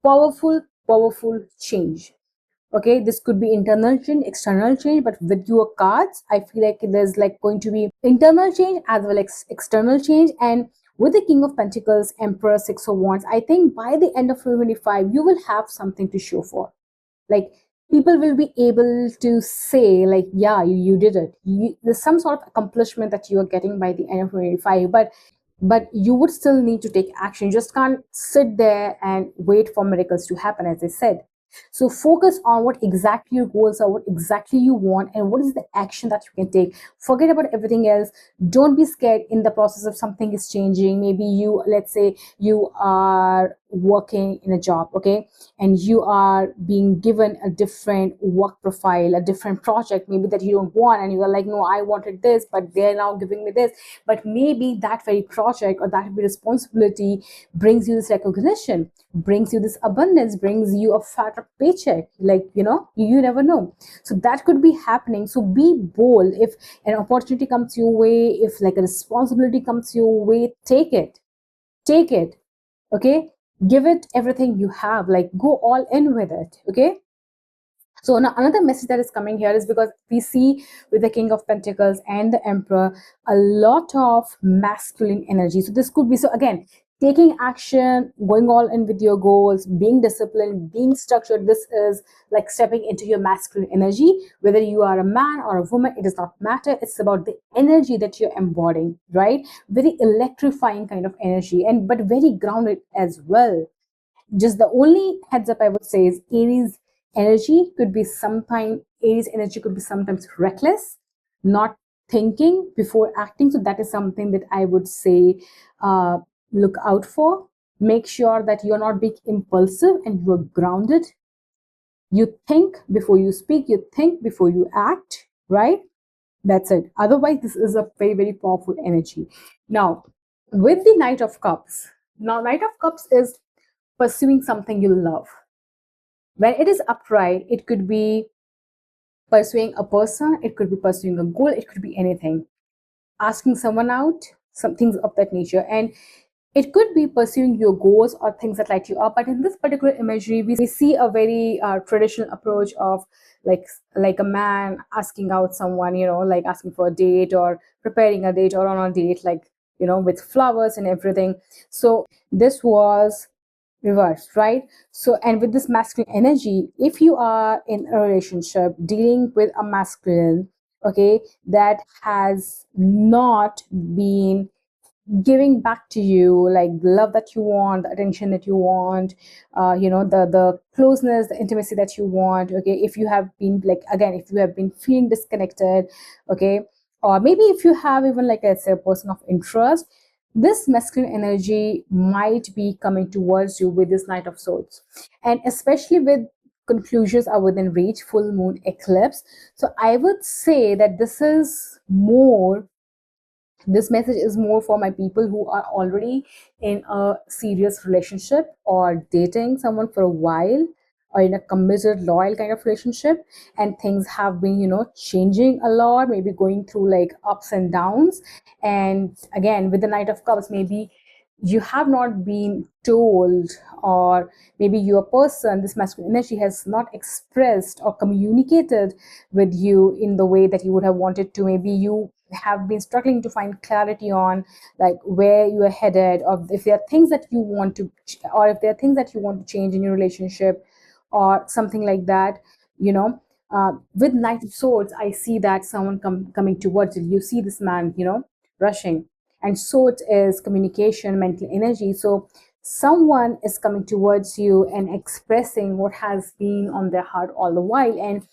powerful change. Okay, this could be internal change, external change, but with your cards, I feel like there's like going to be internal change as well as external change. And with the King of Pentacles, Emperor, Six of Wands, I think by the end of 2025 you will have something to show for. Like, people will be able to say like, yeah, you did it. There's some sort of accomplishment that you are getting by the end of 2025, but you would still need to take action. You just can't sit there and wait for miracles to happen, as I said. So focus on what exactly your goals are, what exactly you want, and what is the action that you can take. Forget about everything else. Don't be scared in the process of something is changing. Maybe you, let's say you are working in a job, okay, and you are being given a different work profile, a different project maybe that you don't want, and you are like, no, I wanted this, but they're now giving me this. But maybe that very project or that very responsibility brings you this recognition, brings you this abundance, brings you a fatter paycheck, like, you never know. So that could be happening. So be bold. If an opportunity comes your way, if like a responsibility comes your way, take it. Okay, give it everything you have, like go all in with it. Okay, so now another message that is coming here is because we see with the King of Pentacles and the Emperor a lot of masculine energy. So this could be, so again, taking action, going all in with your goals, being disciplined, being structured. This is like stepping into your masculine energy. Whether you are a man or a woman, it does not matter. It's about the energy that you're embodying, right? Very electrifying kind of energy, and but very grounded as well. Just the only heads up I would say is Aries energy could be sometimes reckless, not thinking before acting. So that is something that I would say, look out for. Make sure that you're not being impulsive and you're grounded. You think before you speak, you think before you act, right? That's it. Otherwise, this is a very, very powerful energy. Now, with the Knight of Cups, now Knight of Cups is pursuing something you love. When it is upright, it could be pursuing a person, it could be pursuing a goal, it could be anything. Asking someone out, some things of that nature. And it could be pursuing your goals or things that light you up. But in this particular imagery, we see a very traditional approach of like a man asking out someone, like asking for a date or preparing a date or on a date, like, with flowers and everything. So this was reversed, right? So, and with this masculine energy, if you are in a relationship dealing with a masculine, okay, that has not been giving back to you like the love that you want, the attention that you want, the closeness, the intimacy that you want. Okay, if you have been, like, again, if you have been feeling disconnected, okay, or maybe if you have even like I say a person of interest, this masculine energy might be coming towards you with this Knight of Swords, and especially with conclusions are within reach, full moon eclipse. So I would say that this message is more for my people who are already in a serious relationship or dating someone for a while, or in a committed loyal kind of relationship, and things have been changing a lot, maybe going through like ups and downs. And again, with the Knight of Cups, maybe you have not been told, or maybe your person, this masculine energy, has not expressed or communicated with you in the way that you would have wanted to. Maybe you have been struggling to find clarity on like where you are headed, or if there are things that you want to, or if there are things that you want to change in your relationship or something like that. With Knight of Swords, I see that someone coming towards you. You see this man rushing, and Sword is communication, mental energy. So someone is coming towards you and expressing what has been on their heart all the while. And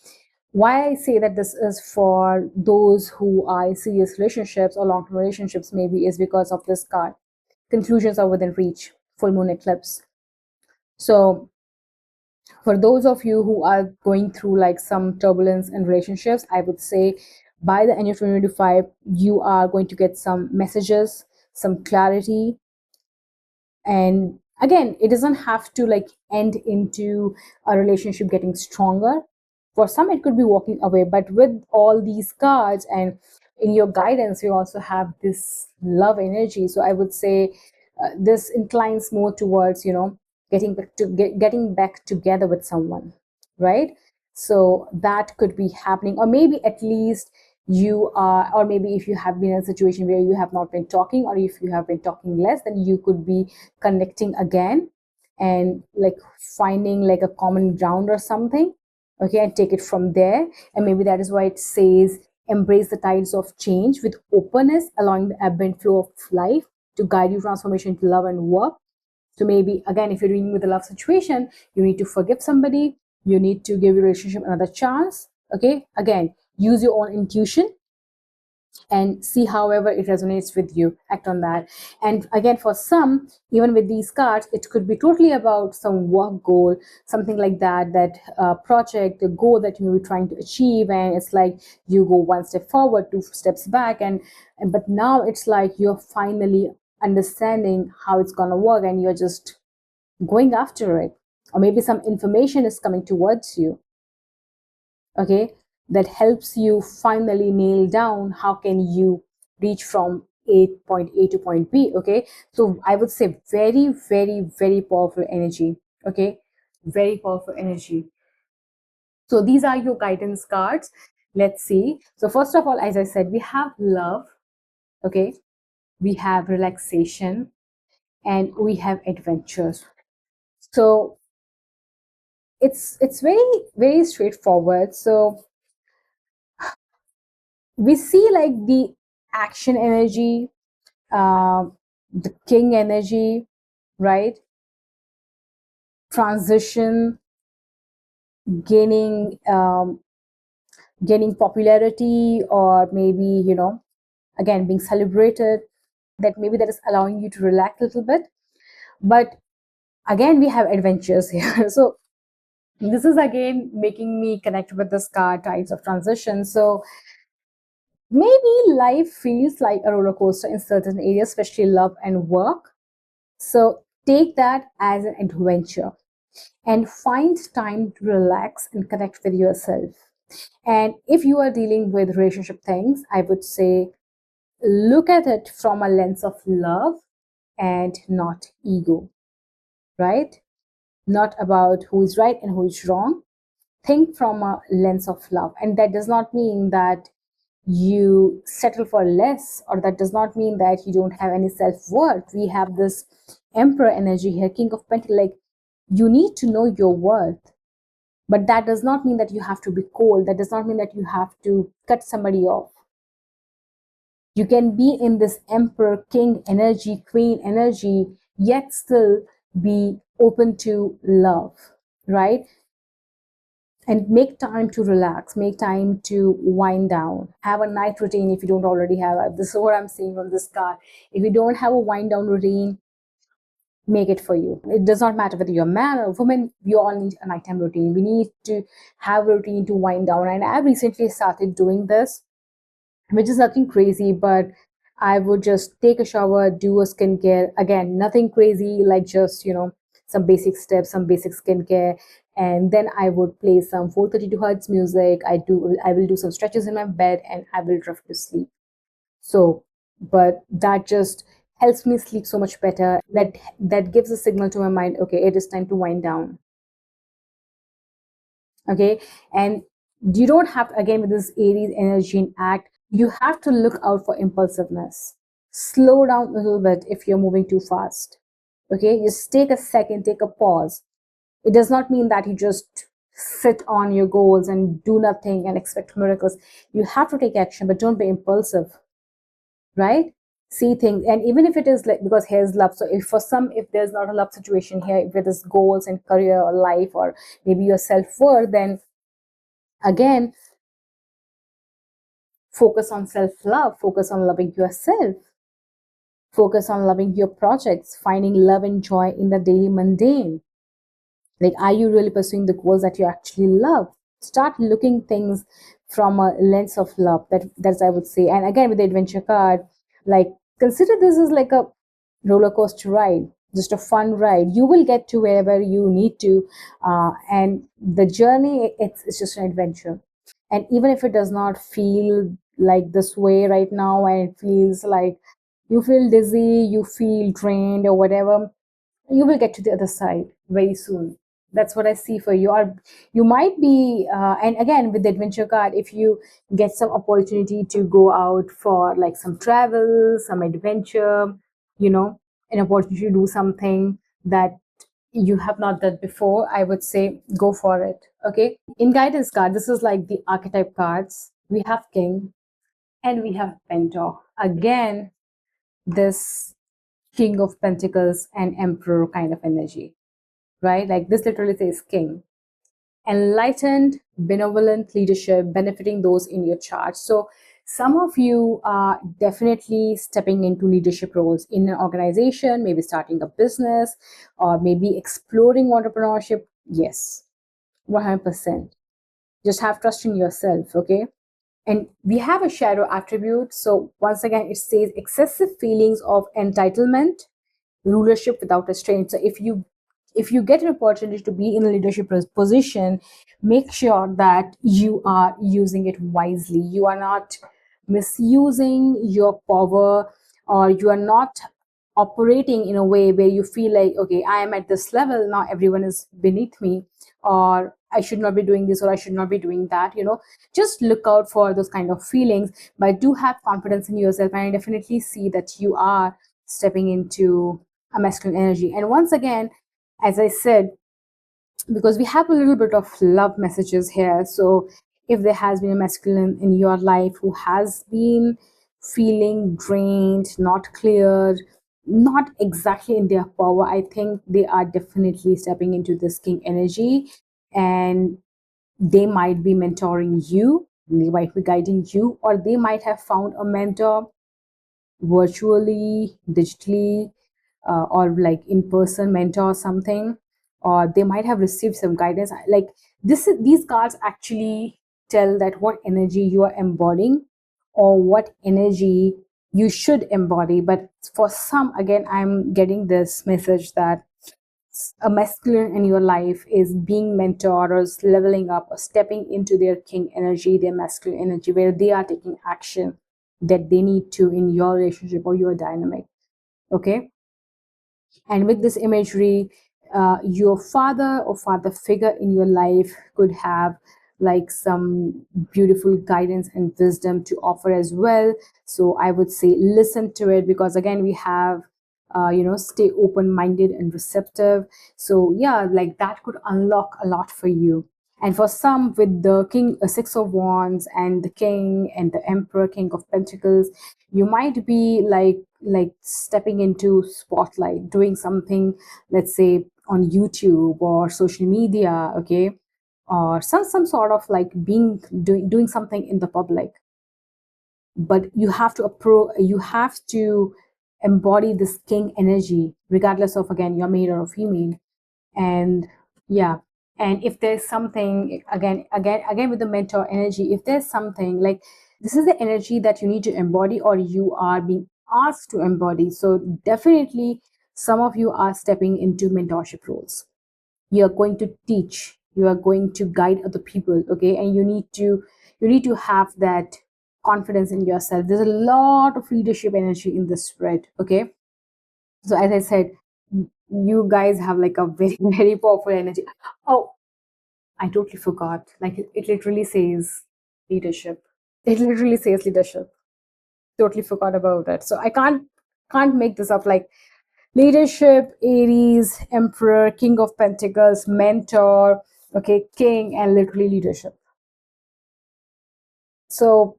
why I say that this is for those who are in serious relationships or long-term relationships maybe is because of this card. Conclusions are within reach, full moon eclipse. So for those of you who are going through like some turbulence in relationships, I would say by the end of 2025, you are going to get some messages, some clarity. And again, it doesn't have to like end into a relationship getting stronger. For some it could be walking away, but with all these cards and in your guidance, you also have this love energy. So I would say this inclines more towards getting back together with someone, right? So that could be happening, or maybe at least you are, or maybe if you have been in a situation where you have not been talking, or if you have been talking less, then you could be connecting again and like finding like a common ground or something. Okay, and take it from there. And maybe that is why it says embrace the tides of change with openness, allowing the ebb and flow of life to guide you transformation into love and work. So maybe again, if you're dealing with a love situation, you need to forgive somebody, you need to give your relationship another chance. Okay, again, use your own intuition and see however it resonates with you, act on that. And again, for some, even with these cards, it could be totally about some work goal, something like that, that project, the goal that you're trying to achieve, and it's like you go one step forward, two steps back, and but now it's like you're finally understanding how it's going to work, and you're just going after it. Or maybe some information is coming towards you, okay, that helps you finally nail down how can you reach from point A to point B. Okay, so I would say very, very, very powerful energy. Okay, very powerful energy. So these are your guidance cards. Let's see. So first of all, as I said, we have love. Okay, we have relaxation, and we have adventures. So it's very, very straightforward. So we see like the action energy, uh, the king energy, right? Transition, gaining gaining popularity, or maybe again being celebrated. That maybe that is allowing you to relax a little bit. But again, we have adventures here. So this is again making me connect with this card, types of transition. So maybe life feels like a roller coaster in certain areas, especially love and work. So take that as an adventure and find time to relax and connect with yourself. And if you are dealing with relationship things, I would say look at it from a lens of love and not ego, right? Not about who is right and who is wrong. Think from a lens of love. And that does not mean that you settle for less, or that does not mean that you don't have any self-worth. We have this emperor energy here, king of pentacles. Like, you need to know your worth, but that does not mean that you have to be cold. That does not mean that you have to cut somebody off. You can be in this emperor, king energy, queen energy, yet still be open to love, right? and make time to relax, make time to wind down, have a night routine if you don't already have it. This is what I'm seeing on this card. If you don't have a wind down routine, make it for you. It does not matter whether you're a man or a woman, we all need a nighttime routine. We need to have a routine to wind down. And I've recently started doing this, which is nothing crazy, but I would just take a shower, do a skincare. Again, nothing crazy, like just, some basic steps, some basic skincare. And then I would play some 432 hertz music. I will do some stretches in my bed and I will drift to sleep. So, but that just helps me sleep so much better. That gives a signal to my mind, okay, it is time to wind down. Okay. And you don't have to, again, with this Aries energy in act, you have to look out for impulsiveness. Slow down a little bit if you're moving too fast. Okay, just take a second, take a pause. It does not mean that you just sit on your goals and do nothing and expect miracles. You have to take action, but don't be impulsive, right? See things, and even if it is like, because here's love, so if for some, if there's not a love situation here, if it is goals and career or life or maybe your self-worth, then again, focus on self-love, focus on loving yourself, focus on loving your projects, finding love and joy in the daily mundane. Like, are you really pursuing the goals that you actually love? Start looking things from a lens of love. That's, I would say. And again, with the adventure card, like, consider this as like a roller coaster ride, just a fun ride. You will get to wherever you need to, and the journey, it's just an adventure. And even if it does not feel like this way right now, and it feels like you feel dizzy, you feel drained, or whatever, you will get to the other side very soon. That's what I see for you. Or you might be, and again, with the adventure card, if you get some opportunity to go out for like some travel, some adventure, you know an opportunity to do something that you have not done before, I would say go for it. Okay, in guidance card, this is like the archetype cards. We have king and we have mentor. Again, this king of pentacles and emperor kind of energy, right? Like, this literally says king. Enlightened, benevolent leadership benefiting those in your chart. So some of you are definitely stepping into leadership roles in an organization, maybe starting a business, or maybe exploring entrepreneurship. Yes, 100%. Just have trust in yourself, okay? And we have a shadow attribute. So once again, it says excessive feelings of entitlement, rulership without restraint. So if you get an opportunity to be in a leadership position, make sure that you are using it wisely. You are not misusing your power, or you are not operating in a way where you feel like, okay, I am at this level now, everyone is beneath me, or I should not be doing this, or I should not be doing that. Just look out for those kind of feelings, but do have confidence in yourself. And I definitely see that you are stepping into a masculine energy. And once again, as I said, because we have a little bit of love messages here. So if there has been a masculine in your life who has been feeling drained, not clear, not exactly in their power, I think they are definitely stepping into this king energy, and they might be mentoring you, they might be guiding you, or they might have found a mentor virtually, digitally, or like in person mentor or something, or they might have received some guidance. Like, these cards actually tell that what energy you are embodying, or what energy you should embody. But for some, again, I'm getting this message that a masculine in your life is being mentored, or is leveling up, or stepping into their king energy, their masculine energy, where they are taking action that they need to in your relationship or your dynamic. Okay. And with this imagery, your father or father figure in your life could have like some beautiful guidance and wisdom to offer as well. So I would say listen to it, because again, we have stay open-minded and receptive. So yeah, like, that could unlock a lot for you. And for some, with the king, six of wands, and the king and the emperor, king of pentacles, you might be like stepping into spotlight, doing something, let's say on YouTube or social media. Okay, or some sort of like doing something in the public, but you have to embody this king energy regardless of, again, you're male or female. And yeah, and if there's something, again with the mentor energy, if there's something like, this is the energy that you need to embody or you are being asked to embody. So definitely some of you are stepping into mentorship roles. You are going to teach, you are going to guide other people, okay, and you need to have that confidence in yourself. There's a lot of leadership energy in this spread, okay. So as I said, you guys have like a very very powerful energy. Oh, I totally forgot, like it literally says leadership. It literally says leadership. Totally forgot about it. So I can't make this up. Like, leadership, Aries, Emperor, King of Pentacles, Mentor, okay, King, and literally leadership. So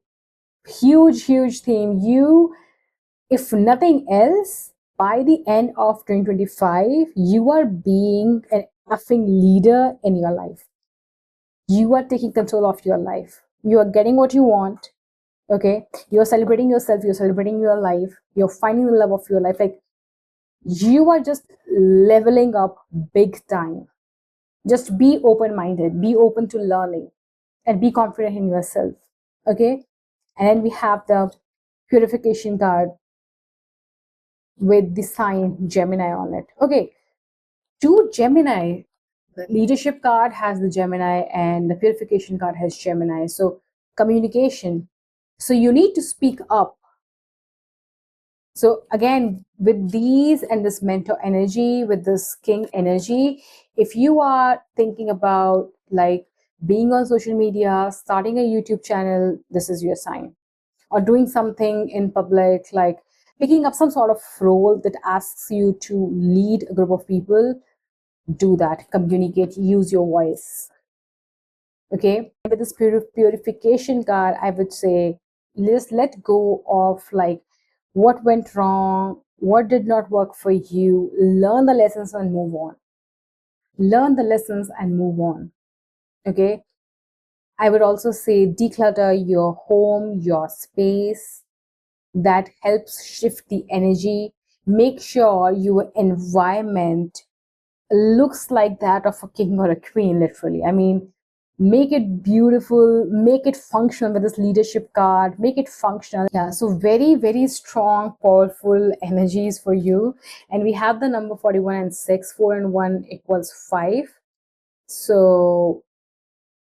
huge, huge theme. You, if nothing else, by the end of 2025, you are being an effing leader in your life. You are taking control of your life. You are getting what you want. Okay. You're celebrating yourself. You're celebrating your life. You're finding the love of your life. Like, you are just leveling up big time. Just be open minded, be open to learning, and be confident in yourself. Okay. And then we have the purification card with the sign Gemini on it. Okay. To Gemini, the leadership card has the Gemini and the purification card has Gemini. So, communication. So, you need to speak up. So again, with these and this mentor energy, with this king energy, if you are thinking about like being on social media, starting a YouTube channel, this is your sign. Or doing something in public, like picking up some sort of role that asks you to lead a group of people, do that, communicate, use your voice. Okay. With this purification card, I would say, let's let go of like what went wrong, what did not work for you, learn the lessons and move on. Learn the lessons and move on. Okay. I would also say declutter your home, your space. That helps shift the energy. Make sure your environment looks like that of a king or a queen, literally. I mean, make it beautiful, make it functional with this leadership card, make it functional. Yeah, so very, very strong, powerful energies for you. And we have the number 41 and 6, 4 and 1 equals 5. So,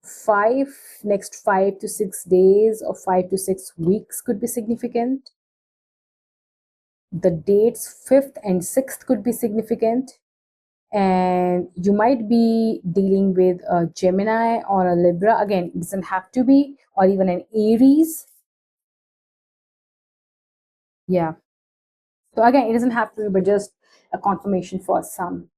5, next 5 to 6 days or 5 to 6 weeks could be significant. The dates 5th and 6th could be significant. And you might be dealing with a Gemini or a Libra. Again, it doesn't have to be, or even an Aries. Yeah. So again, it doesn't have to be, but just a confirmation for some.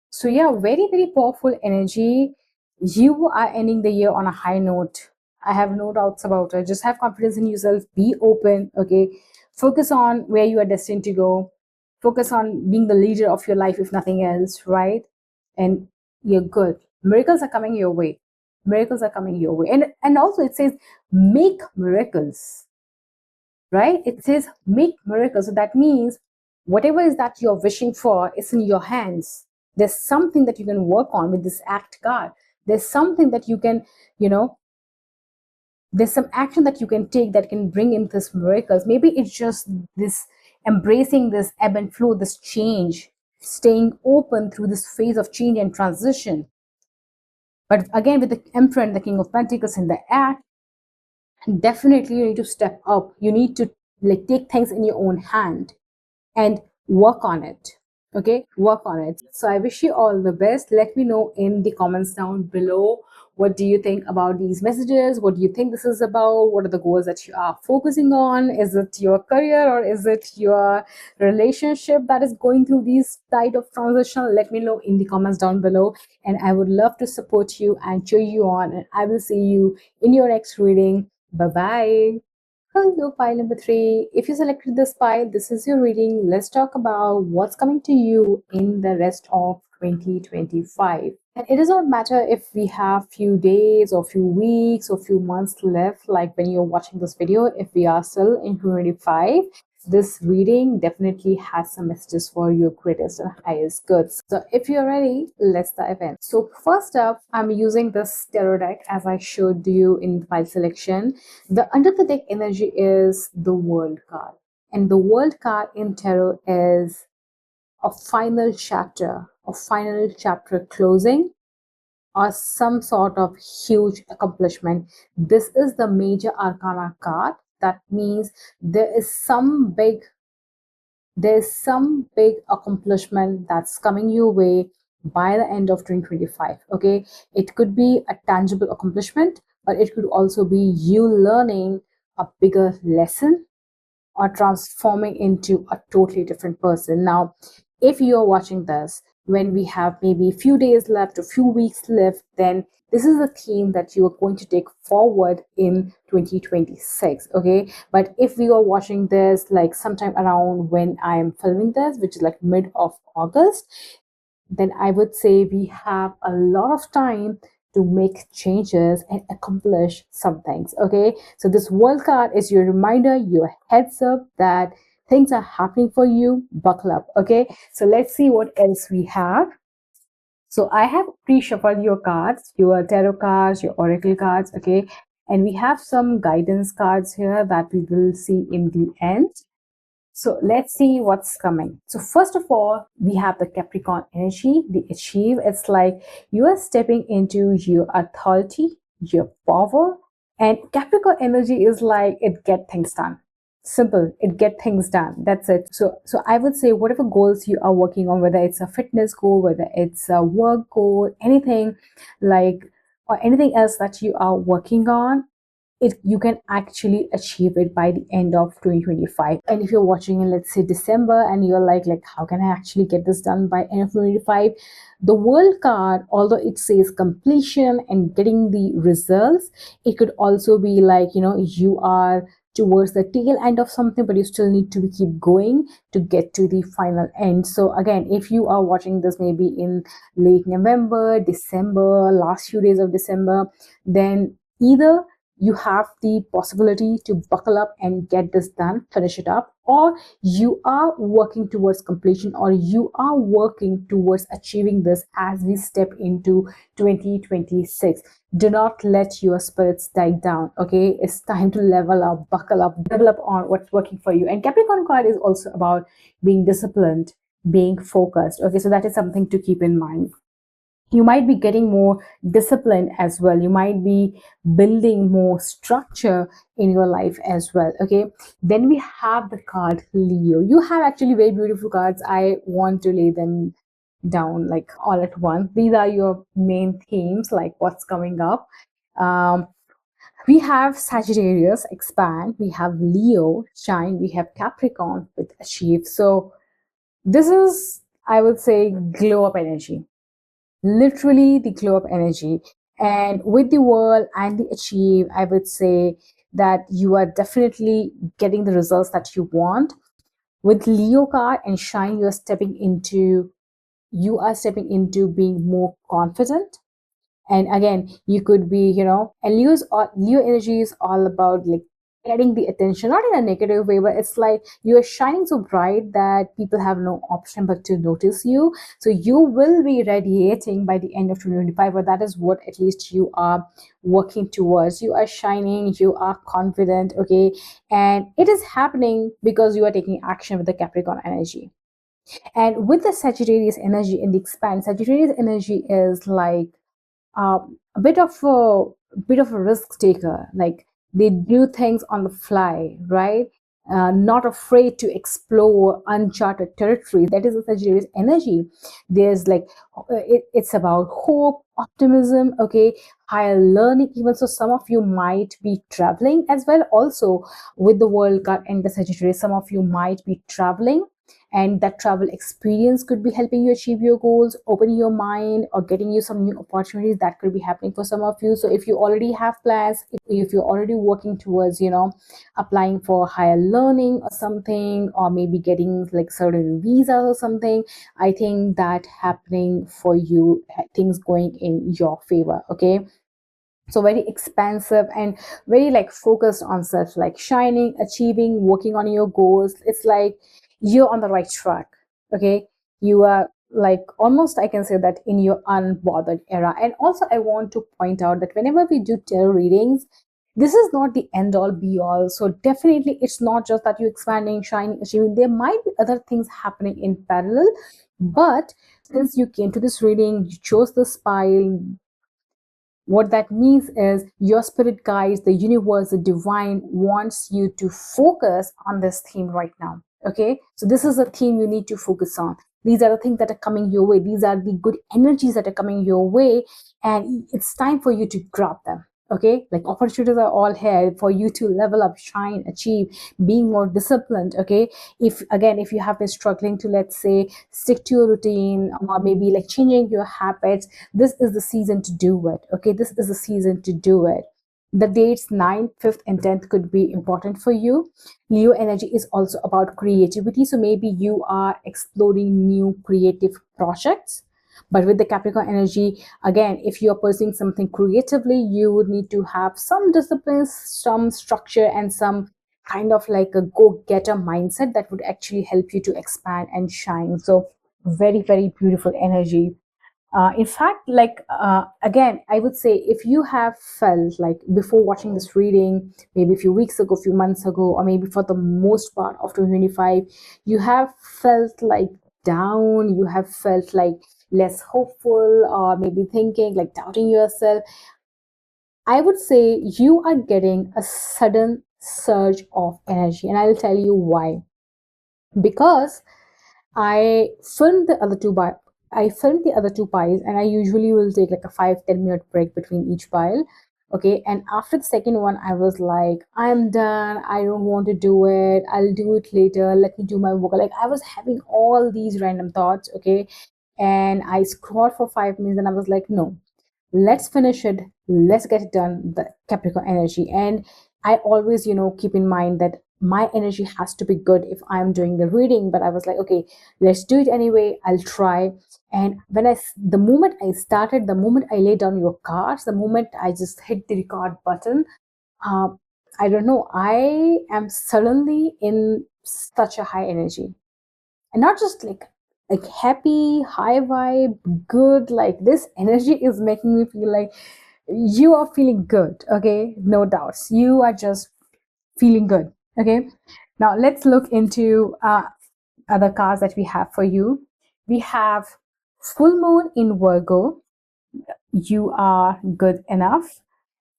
So yeah, very, very powerful energy. You are ending the year on a high note. I have no doubts about it. Just have confidence in yourself. Be open. Okay. Focus on where you are destined to go. Focus on being the leader of your life, if nothing else, right? And you're good. Miracles are coming your way. Miracles are coming your way. And also it says make miracles, right? It says make miracles. So that means whatever is that you're wishing for is in your hands. There's something that you can work on with this act card. There's something that you can, you know, there's some action that you can take that can bring in this miracles. Maybe it's just this embracing this ebb and flow, this change, staying open through this phase of change and transition. But again, with the Emperor and the King of Pentacles in the act, definitely you need to step up. You need to like take things in your own hand and work on it. Okay, work on it. So I wish you all the best. Let me know in the comments down below, what do you think about these messages? What do you think this is about? What are the goals that you are focusing on? Is it your career or is it your relationship that is going through these type of transition? Let me know in the comments down below, and I would love to support you and cheer you on, and I will see you in your next reading. Bye bye. Hello, pile number 3. If you selected this pile, this is your reading. Let's talk about what's coming to you in the rest of 2025. And it does not matter if we have few days or few weeks or few months left, like when you're watching this video, if we are still in 2025, this reading definitely has some messages for your greatest and highest goods. So if you're ready, let's dive in. So first up, I'm using this tarot deck as I showed you in the file selection. The under the deck energy is the World card. And the World card in tarot is a final chapter closing, or some sort of huge accomplishment. This is the major arcana card. That means there's some big accomplishment that's coming your way by the end of 2025. Okay, it could be a tangible accomplishment, but it could also be you learning a bigger lesson or transforming into a totally different person. Now, if you're watching this when we have maybe a few days left, a few weeks left, then this is a theme that you are going to take forward in 2026. Okay, but if we are watching this like sometime around when I am filming this, which is like mid of August, then I would say we have a lot of time to make changes and accomplish some things. Okay, so this World card is your reminder, your heads up that things are happening for you. Buckle up. Okay, so let's see what else we have. So I have pre-shuffled your cards, your tarot cards, your oracle cards. Okay, and we have some guidance cards here that we will see in the end. So let's see what's coming. So first of all, we have the Capricorn energy, the achieve. It's like you are stepping into your authority, your power, and Capricorn energy is like it get things done. Simple, it get things done. That's it. So I would say whatever goals you are working on, whether it's a fitness goal, whether it's a work goal, anything like or anything else that you are working on, you can actually achieve it by the end of 2025. And if you're watching in, let's say, December, and you're like how can I actually get this done by end of 2025, the World card, although it says completion and getting the results, it could also be like, you are towards the tail end of something, but you still need to keep going to get to the final end. So again, if you are watching this maybe in late November, December, last few days of December, then either you have the possibility to buckle up and get this done, finish it up, or you are working towards completion, or you are working towards achieving this as we step into 2026. Do not let your spirits die down. Okay, it's time to level up, buckle up, develop on what's working for you. And Capricorn card is also about being disciplined, being focused. Okay, so that is something to keep in mind. You might be getting more discipline as well. You might be building more structure in your life as well. Okay, then we have the card Leo. You have actually very beautiful cards. I want to lay them down like all at once. These are your main themes, like what's coming up. We have Sagittarius, expand. We have Leo, shine. We have Capricorn with achieve. So this is, I would say, glow up energy, literally the glow up energy. And with the world and the achieve, I would say that you are definitely getting the results that you want. With Leo card and shine, you are stepping into being more confident. And again, you could be, and Leo energy is all about like getting the attention, not in a negative way, but it's like you are shining so bright that people have no option but to notice you. So you will be radiating by the end of 2025, but that is what at least you are working towards. You are shining, you are confident. Okay, and it is happening because you are taking action with the Capricorn energy. And with the Sagittarius energy in the expand, Sagittarius energy is like a bit of a risk taker. Like they do things on the fly, right? Not afraid to explore uncharted territory. That is the Sagittarius energy. There's like it's about hope, optimism, okay, higher learning. Even so, some of you might be traveling as well. Also, with the World card and the Sagittarius, some of you might be traveling. and that travel experience could be helping you achieve your goals, opening your mind, or getting you some new opportunities that could be happening for some of you. So if you already have plans, if you're already working towards, applying for higher learning or something, or maybe getting like certain visas or something, I think that happening for you, things going in your favor. Okay, so very expansive and very like focused on self, like shining, achieving, working on your goals. It's like you're on the right track. Okay, you are like almost, I can say that, in your unbothered era. And also I want to point out that whenever we do tarot readings, this is not the end all be all. So definitely it's not just that you expanding, shining, achieving. There might be other things happening in parallel, but since you came to this reading, you chose this pile, what that means is your spirit guides, the universe, the divine wants you to focus on this theme right now. Okay, so this is a theme you need to focus on. These are the things that are coming your way. These are the good energies that are coming your way, and it's time for you to grab them. Okay, like opportunities are all here for you to level up, shine, achieve, being more disciplined. Okay, if you have been struggling to, let's say, stick to your routine, or maybe like changing your habits, this is the season to do it. Okay, this is the season to do it. The dates 9th, 5th, and 10th could be important for you. Leo energy is also about creativity, so maybe you are exploring new creative projects. But with the Capricorn energy, again, if you're pursuing something creatively, you would need to have some discipline, some structure, and some kind of like a go-getter mindset that would actually help you to expand and shine. So very, very beautiful energy. In fact, like again, I would say, if you have felt like before watching this reading, maybe a few weeks ago, a few months ago, or maybe for the most part of 2025, you have felt like down, you have felt like less hopeful, or maybe thinking like doubting yourself, I would say you are getting a sudden surge of energy, and I'll tell you why. Because I filmed the other two bi- I filmed the other two piles, and I usually will take like a 5-10 minute break between each pile. Okay, and after the second one, I was like, I'm done. I don't want to do it. I'll do it later. Let me do my work. Like I was having all these random thoughts. Okay, and I scrolled for 5 minutes, and I was like, no, let's finish it, let's get it done, the Capricorn energy. And I always, keep in mind that my energy has to be good if I'm doing the reading. But I was like, okay, let's do it anyway, I'll try. And the moment I started, the moment I laid down your cards, the moment I just hit the record button, uh, I don't know, I am suddenly in such a high energy. And not just like happy, high vibe, good. Like this energy is making me feel like you are feeling good. Okay, no doubts, you are just feeling good. Okay, now let's look into other cards that we have for you. We have full moon in Virgo. You are good enough.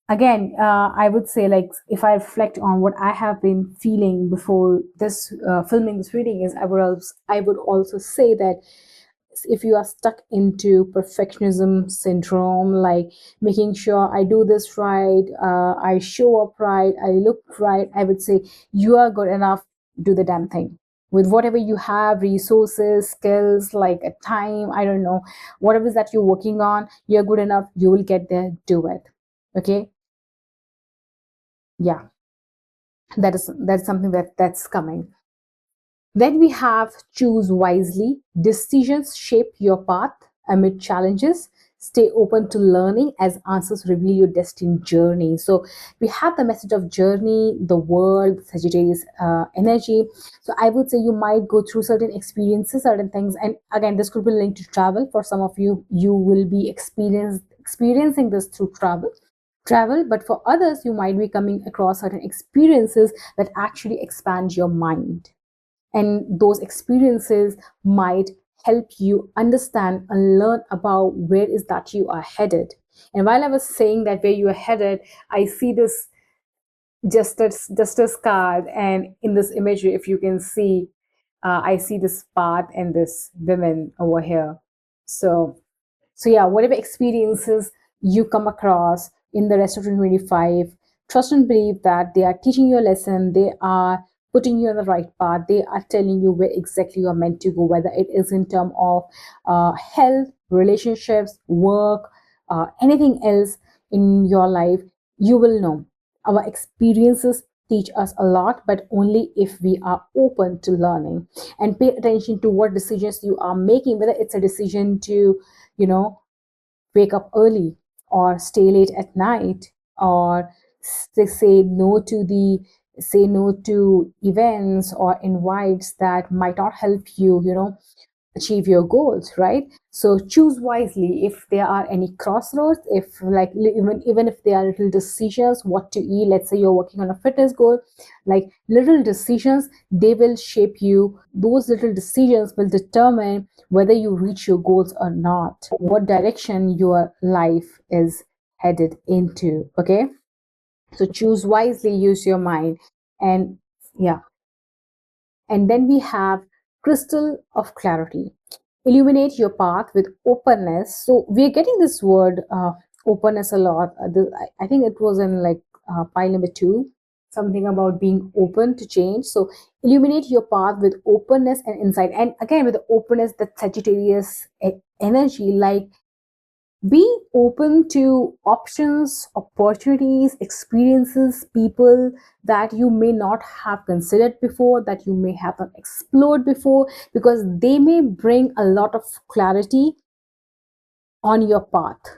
Again, I would say, like, if I reflect on what I have been feeling before this filming this reading, is I would also say that if you are stuck into perfectionism syndrome, like making sure I do this right, I show up right, I look right, I would say you are good enough. Do the damn thing with whatever you have, resources, skills, like a time, I don't know, whatever is that you're working on, you're good enough, you will get there. Do it. Okay, yeah, that's something that's coming. Then we have choose wisely. Decisions shape your path amid challenges. Stay open to learning as answers reveal your destined journey. So we have the message of journey, the world, Sagittarius energy. So I would say you might go through certain experiences, certain things, and again, this could be linked to travel. For some of you, you will be experiencing this through travel, but for others, you might be coming across certain experiences that actually expand your mind, and those experiences might help you understand and learn about where is that you are headed. And while I was saying that where you are headed, I see this justice card, and in this imagery, if you can see, I see this path and this women over here. So yeah, whatever experiences you come across in the rest of 2025, trust and believe that they are teaching you a lesson. They are putting you on the right path. They are telling you where exactly you are meant to go, whether it is in terms of health, relationships, work, anything else in your life. You will know. Our experiences teach us a lot, but only if we are open to learning and pay attention to what decisions you are making, whether it's a decision to, you know, wake up early or stay late at night, or say no to events or invites that might not help you, achieve your goals, right? So choose wisely. If there are any crossroads, if like even if there are little decisions what to eat, let's say you're working on a fitness goal, like little decisions, they will shape you. Those little decisions will determine whether you reach your goals or not, what direction your life is headed into. Okay, so choose wisely, use your mind. And yeah, and then we have crystal of clarity. Illuminate your path with openness. So we're getting this word openness a lot. I think it was in like pile number 2, something about being open to change. So illuminate your path with openness and insight. And again, with the openness, that Sagittarius energy, like be open to options, opportunities, experiences, people that you may not have considered before, that you may have not explored before, because they may bring a lot of clarity on your path,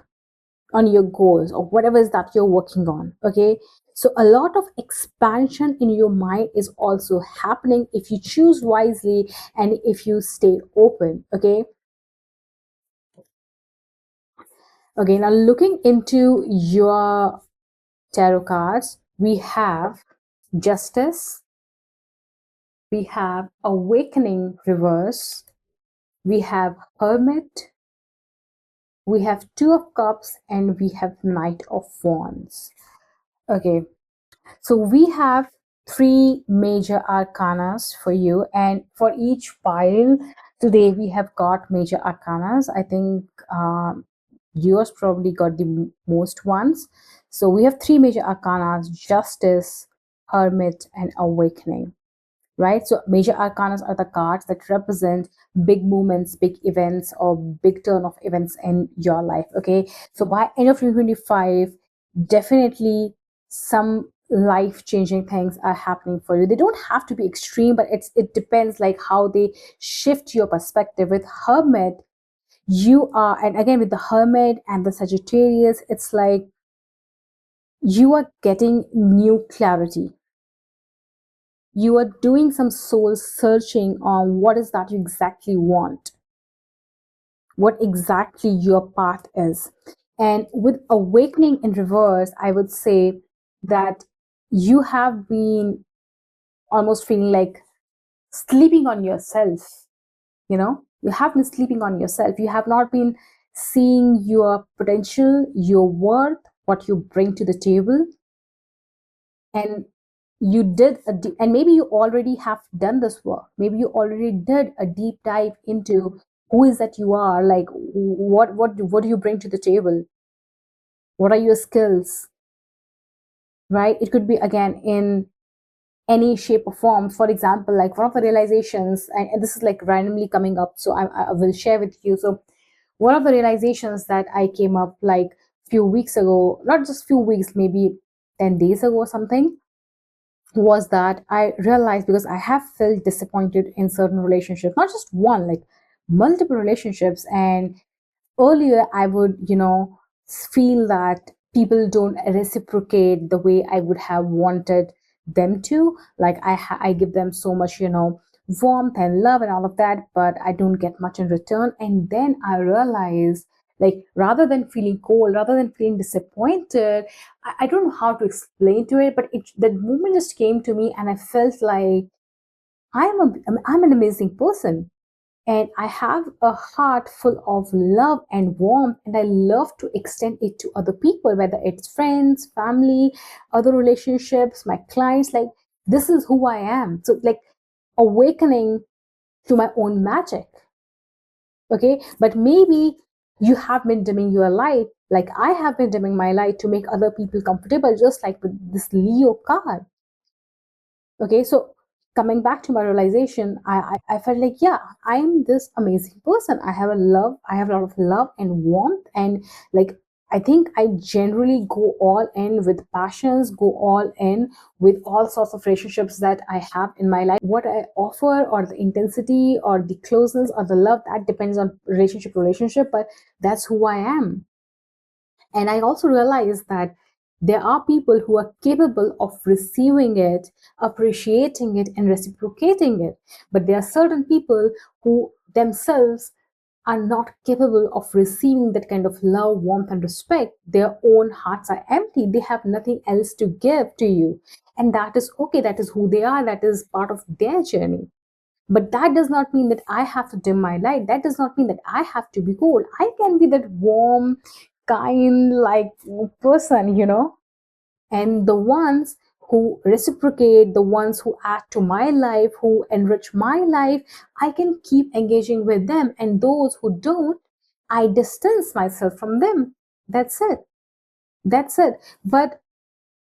on your goals, or whatever is that you're working on. Okay. So a lot of expansion in your mind is also happening if you choose wisely and if you stay open. Okay. Okay. Now looking into your tarot cards, we have Justice, we have Awakening reverse, we have Hermit, we have Two of Cups, and we have Knight of Wands. Okay, so we have three major arcanas for you, and for each pile today we have got major arcanas. I think yours probably got the most ones. So we have three major arcanas: Justice, Hermit, and Awakening. Right? So major arcanas are the cards that represent big movements, big events, or big turn of events in your life. Okay. So by end of 2025, definitely some life-changing things are happening for you. They don't have to be extreme, but it depends like how they shift your perspective. With Hermit, you are, and again with the Hermit and the Sagittarius, it's like you are getting new clarity. You are doing some soul searching on what is that you exactly want, what exactly your path is. And with Awakening in reverse, I would say that you have been almost feeling like sleeping on yourself. You have been sleeping on yourself. You have not been seeing your potential, your worth, what you bring to the table. And you did and maybe you already have done this work. Maybe you already did a deep dive into who is that you are, like what do you bring to the table, what are your skills, right? It could be again in any shape or form. For example, like one of the realizations, and this is like randomly coming up, so I will share with you. So one of the realizations that I came up like few weeks ago, not just few weeks, maybe 10 days ago or something, was that I realized, because I have felt disappointed in certain relationships, not just one, like multiple relationships. And earlier I would, feel that people don't reciprocate the way I would have wanted them to. Like I give them so much, warmth and love and all of that, but I don't get much in return. And then I realized, like, rather than feeling cold, rather than feeling disappointed, I don't know how to explain to it, but that moment just came to me, and I felt like I'm an amazing person, and I have a heart full of love and warmth, and I love to extend it to other people, whether it's friends, family, other relationships, my clients. Like, this is who I am. So, like, awakening to my own magic. Okay, but maybe you have been dimming your light, like I have been dimming my light to make other people comfortable, just like with this Leo card. Okay, so coming back to my realization, I felt like, yeah, I am this amazing person. I have a lot of love and warmth, and like, I think I generally go all in with passions, go all in with all sorts of relationships that I have in my life. What I offer, or the intensity, or the closeness, or the love, that depends on relationship to relationship, but that's who I am. And I also realized that there are people who are capable of receiving it, appreciating it, and reciprocating it. But there are certain people who themselves are not capable of receiving that kind of love, warmth, and respect. Their own hearts are empty. They have nothing else to give to you. And that is okay. That is who they are. That is part of their journey. But that does not mean that I have to dim my light. That does not mean that I have to be cold. I can be that warm, kind, like person, and the ones who reciprocate, the ones who add to my life, who enrich my life, I can keep engaging with them. And those who don't, I distance myself from them. That's it. That's it. But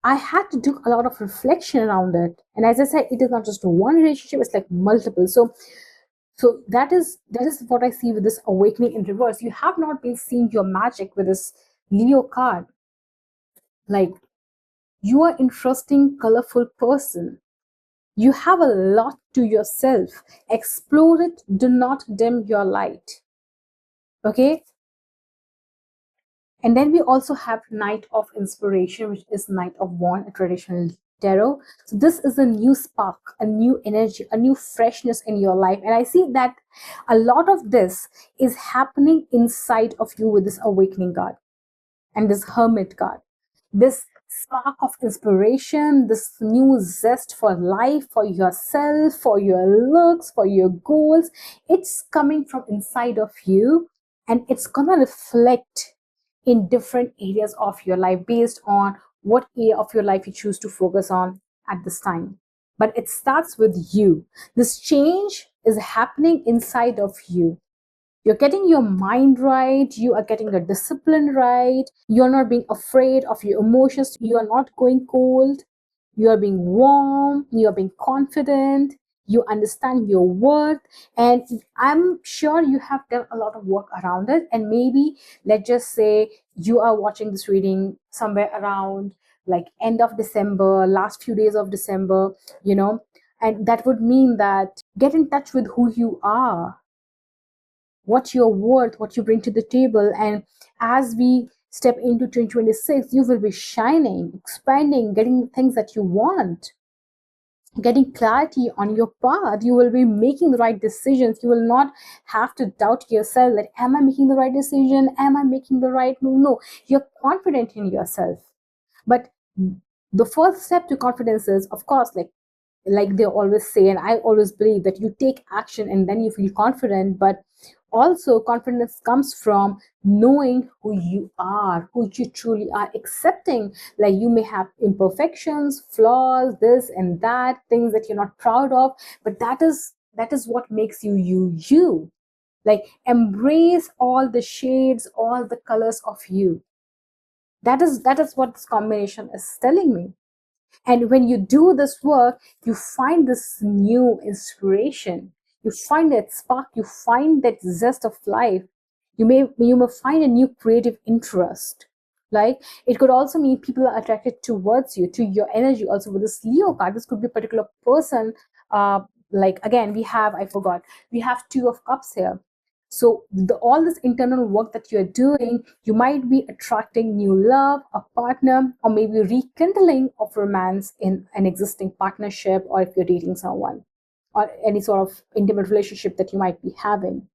I had to do a lot of reflection around it. And as I said, it is not just one relationship, it's like multiple. So that is what I see with this awakening in reverse. You have not been seeing your magic with this Leo card. Like, you are interesting, colorful person. You have a lot to yourself. Explore it. Do not dim your light. Okay. And then we also have Knight of Inspiration, which is Knight of Wand, a traditional tarot. So this is a new spark, a new energy, a new freshness in your life. And I see that a lot of this is happening inside of you with this awakening card and this Hermit card. This spark of inspiration, this new zest for life, for yourself, for your looks, for your goals. It's coming from inside of you, and it's gonna reflect in different areas of your life based on what area of your life you choose to focus on at this time. But it starts with you. This change is happening inside of you. You're getting your mind right, you are getting your discipline right, you're not being afraid of your emotions, you are not going cold, you are being warm, you are being confident, you understand your worth. And I'm sure you have done a lot of work around it. And maybe, let's just say, you are watching this reading somewhere around like end of December, last few days of December, and that would mean that get in touch with who you are, what you're worth, what you bring to the table. And as we step into 2026, you will be shining, expanding, getting things that you want, getting clarity on your path. You will be making the right decisions. You will not have to doubt yourself that, am I making the right decision? Am I making the right move? No, you're confident in yourself. But the first step to confidence is, of course, like they always say, and I always believe, that you take action and then you feel confident. But also, confidence comes from knowing who you are, who you truly are, accepting like you may have imperfections, flaws, this and that, things that you're not proud of, but that is what makes you. Like, embrace all the shades, all the colors of you. That is what this combination is telling me. And when you do this work, you find this new inspiration. You find that spark, you find that zest of life. You may find a new creative interest. Like, it could also mean people are attracted towards you, to your energy. Also, with this Leo card, this could be a particular person. Like, again, we have Two of Cups here. So all this internal work that you're doing, you might be attracting new love, a partner, or maybe rekindling of romance in an existing partnership, or if you're dating someone, or any sort of intimate relationship that you might be having.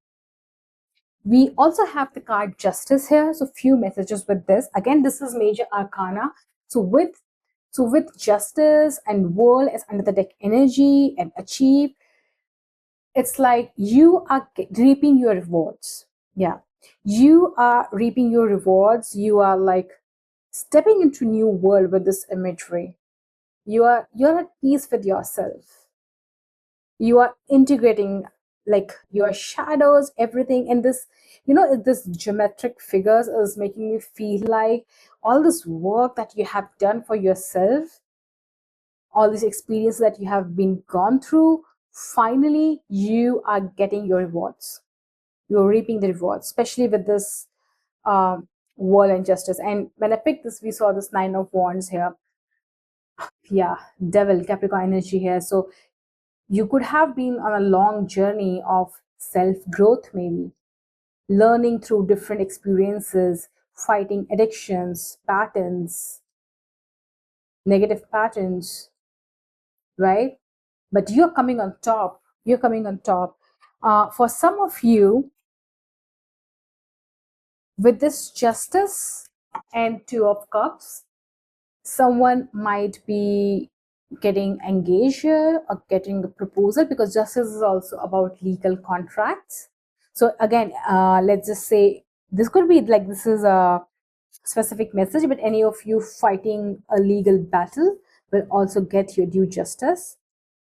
We also have the card Justice here. So few messages with this. Again, this is major arcana. So with Justice and World as under the deck energy, and Achieve, it's like you are reaping your rewards. Yeah, you are reaping your rewards. You are like stepping into new world with this imagery. You're at peace with yourself. You are integrating like your shadows, everything. And this, this geometric figures is making me feel like all this work that you have done for yourself, all these experiences that you have been gone through, finally you are getting your rewards. You're reaping the rewards, especially with this world and justice. And when I picked this, we saw this Nine of Wands here. Yeah, devil, Capricorn energy here. So you could have been on a long journey of self growth, maybe learning through different experiences, fighting addictions, patterns, negative patterns, right? But you're coming on top. You're coming on top. For some of you, with this Justice and Two of Cups, someone might be getting engaged here or getting a proposal, because justice is also about legal contracts. So again, let's just say this could be like, this is a specific message, but any of you fighting a legal battle will also get your due justice.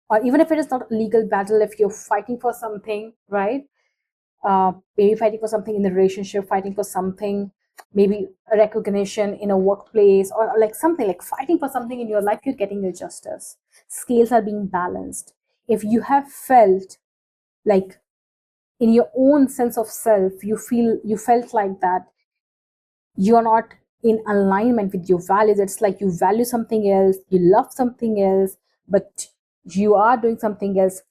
Or even if it is not a legal battle, if you're fighting for something, right? Maybe fighting for something in the relationship, fighting for something, maybe a recognition in a workplace, or like something like fighting for something in your life, you're getting your justice. Scales are being balanced. If you have felt like in your own sense of self, you felt like that you're not in alignment with your values, it's like you value something else, you love something else, but you are doing something else,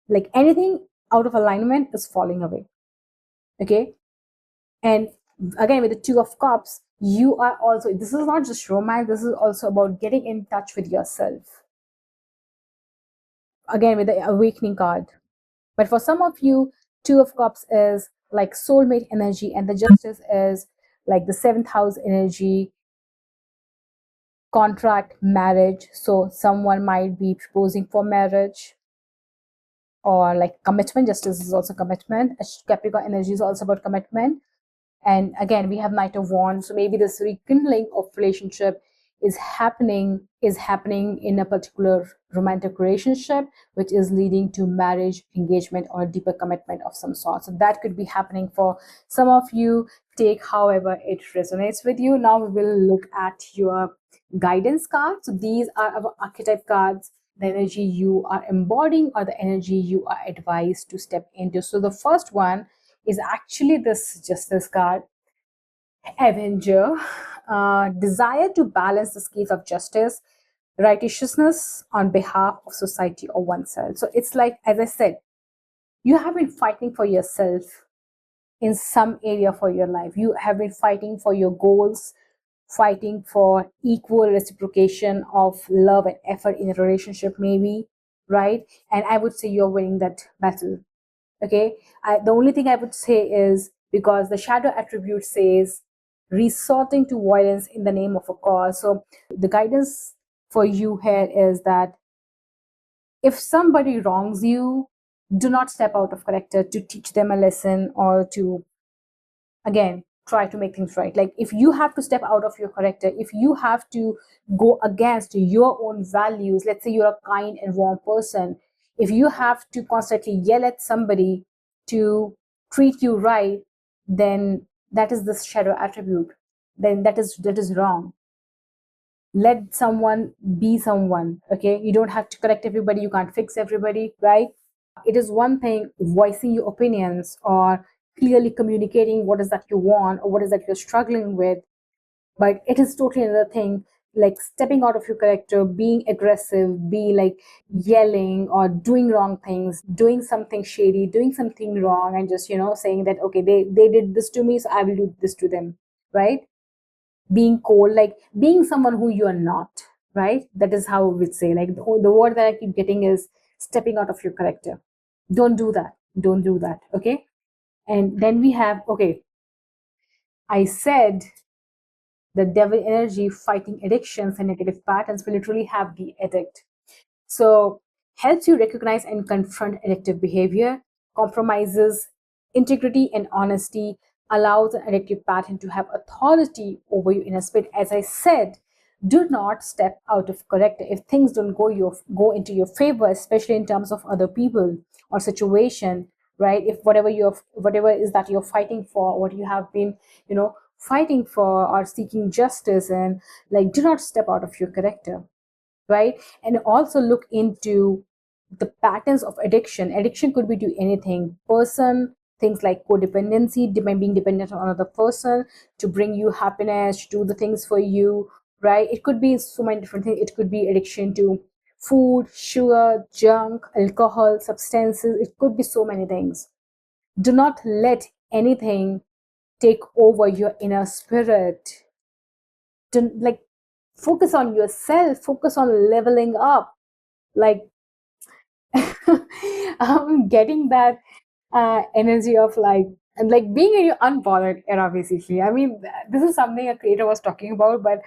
like anything out of alignment is falling away. Okay. And again, with the Two of Cups, you are also, this is not just romance, this is also about getting in touch with yourself. Again, with the Awakening card. But for some of you, Two of Cups is like soulmate energy, and the Justice is like the seventh house energy, contract, marriage. So someone might be proposing for marriage, or like commitment. Justice is also commitment. Capricorn energy is also about commitment. And again, we have Knight of Wands. So maybe this rekindling of relationship is happening in a particular romantic relationship, which is leading to marriage, engagement, or a deeper commitment of some sort. So that could be happening for some of you. Take however it resonates with you. Now we will look at your guidance cards. So these are our archetype cards, the energy you are embodying or the energy you are advised to step into. So the first one is actually this Justice card, Avenger. Desire to balance the scales of justice, righteousness on behalf of society or oneself. So it's like, as I said, you have been fighting for yourself in some area for your life. You have been fighting for your goals, fighting for equal reciprocation of love and effort in a relationship, maybe, right? And I would say you're winning that battle. Okay, the only thing I would say is, because the shadow attribute says resorting to violence in the name of a cause. So the guidance for you here is that if somebody wrongs you, do not step out of character to teach them a lesson, or to again try to make things right. Like, if you have to step out of your character, if you have to go against your own values, let's say you're a kind and warm person, if you have to constantly yell at somebody to treat you right, then that is the shadow attribute. Then that is wrong. Let someone be someone. Okay, you don't have to correct everybody, you can't fix everybody, right? It is one thing voicing your opinions or clearly communicating what is that you want or what is that you're struggling with, but it is totally another thing, like stepping out of your character, being aggressive, be like yelling or doing wrong things, doing something shady, doing something wrong, and just saying that, okay, they did this to me, so I will do this to them, right? Being cold, like being someone who you are not, right? That is how we say, like the word that I keep getting is stepping out of your character. Don't do that. Don't do that. Okay. And then we have, okay, I said the devil energy fighting addictions and negative patterns. We literally have the addict. So helps you recognize and confront addictive behavior, compromises integrity and honesty, allows an addictive pattern to have authority over you in a spirit. As I said, do not step out of character if things don't go into your favor, especially in terms of other people or situation, right? If whatever is that you're fighting for, what you have been fighting for or seeking justice, and like, do not step out of your character, right? And also look into the patterns of addiction. Addiction could be to anything, person, things like codependency, being dependent on another person to bring you happiness, to do the things for you, right? It could be so many different things. It could be addiction to food, sugar, junk, alcohol, substances. It could be so many things. Do not let anything take over your inner spirit. To, like, focus on yourself, focus on leveling up, like getting that energy of like, and like being in your unbothered era basically. I mean, this is something a creator was talking about, but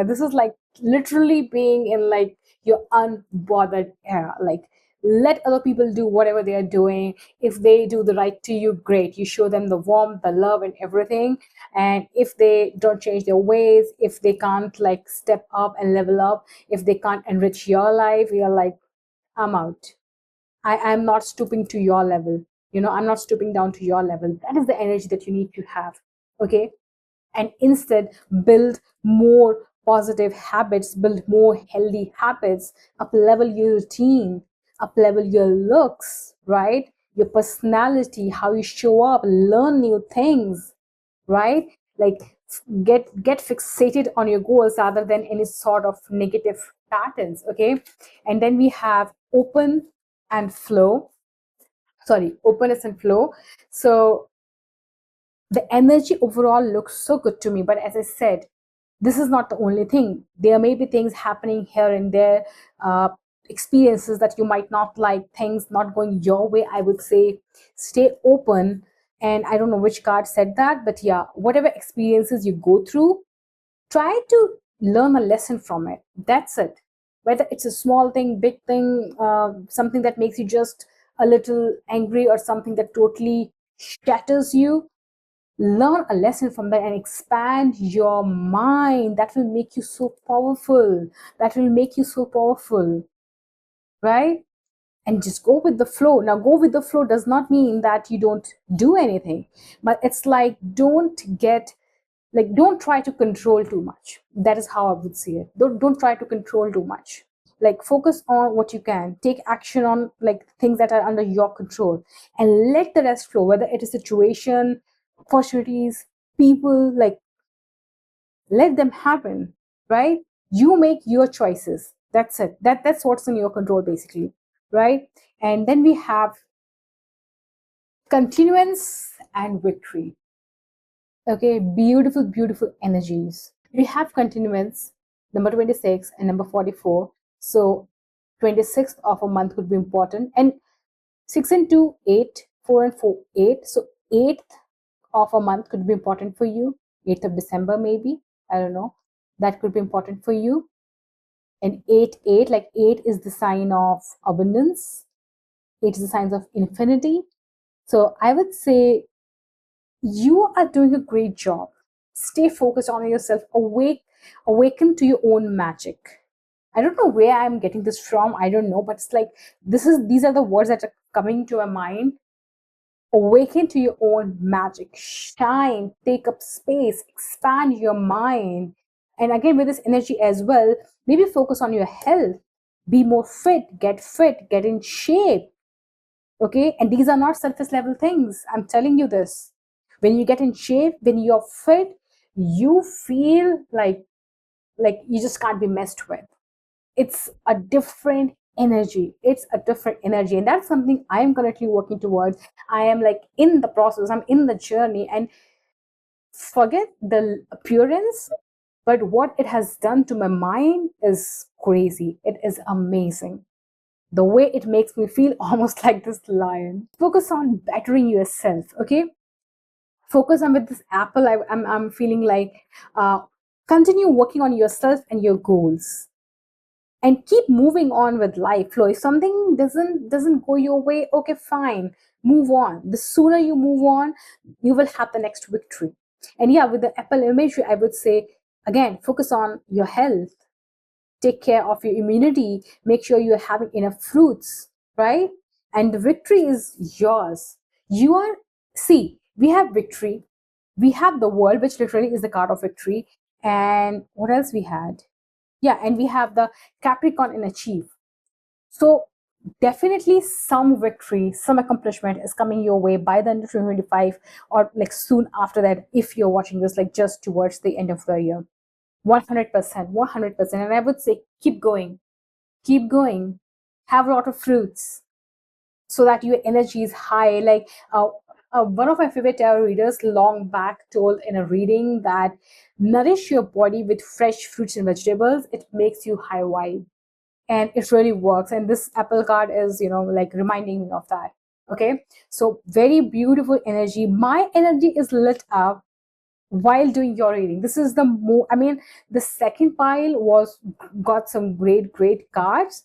this is like literally being in like your unbothered era. Like, let other people do whatever they are doing. If they do the right to you, great, you show them the warmth, the love and everything. And if they don't change their ways, if they can't like step up and level up, if they can't enrich your life, you're like, I'm out. I am not stooping to your level. I'm not stooping down to your level. That is the energy that you need to have. Okay. And instead, build more positive habits, build more healthy habits, up level your routine, up level your looks, right? Your personality, how you show up, learn new things, right? Like, get fixated on your goals rather than any sort of negative patterns. Okay. And then we have open and flow, sorry, openness and flow. So the energy overall looks so good to me, but as I said, this is not the only thing. There may be things happening here and there, uh, experiences that you might not like, things not going your way. I would say stay open. And I don't know which card said that, but yeah, whatever experiences you go through, try to learn a lesson from it. That's it. Whether it's a small thing, big thing, something that makes you just a little angry, or something that totally shatters you, learn a lesson from that and expand your mind. That will make you so powerful. That will make you so powerful, right? And just go with the flow. Now, go with the flow does not mean that you don't do anything, but it's like, don't try to control too much. That is how I would see it. Don't try to control too much. Like, focus on what you can, take action on like things that are under your control, and let the rest flow, whether it is situation, opportunities, people, like, let them happen, right? You make your choices. That's it. That's what's in your control basically, right? And then we have continuance and victory. Okay, beautiful, beautiful energies. We have continuance, number 26 and number 44. So 26th of a month could be important. And 6 and 2, 8, 4 and 4, 8. So 8th of a month could be important for you. 8th of December, maybe. I don't know. That could be important for you. And 8, 8, like 8 is the sign of abundance. 8 is the sign of infinity. So I would say you are doing a great job. Stay focused on yourself. Awaken to your own magic. I don't know where I'm getting this from. I don't know, but it's like, these are the words that are coming to my mind. Awaken to your own magic. Shine, take up space, expand your mind. And again, with this energy as well, maybe focus on your health. Be more fit, get in shape. Okay. And these are not surface level things. I'm telling you this. When you get in shape, when you're fit, you feel like you just can't be messed with. It's a different energy. It's a different energy. And that's something I am currently working towards. I am like in the process, I'm in the journey. And forget the appearance, but what it has done to my mind is crazy. It is amazing. The way it makes me feel almost like this lion. Focus on bettering yourself, okay? Focus on with this apple. I'm feeling like, continue working on yourself and your goals, and keep moving on with life flow. If something doesn't go your way, okay, fine, move on. The sooner you move on, you will have the next victory. And yeah, with the apple imagery, I would say, again, focus on your health, take care of your immunity, make sure you're having enough fruits, right? And the victory is yours. You are, see, we have victory, we have the world, which literally is the card of victory. And what else we had? Yeah, and we have the Capricorn in Achieve. So definitely some victory, some accomplishment is coming your way by the end of 2025, or like soon after that, if you're watching this like just towards the end of the year. 100%, 100%. And I would say keep going, have a lot of fruits so that your energy is high. Like one of my favorite tarot readers long back told in a reading that nourish your body with fresh fruits and vegetables, it makes you high vibe. And it really works. And this apple card is, like reminding me of that. Okay, so very beautiful energy. My energy is lit up while doing your reading. This is the more, I mean, the second pile was got some great cards,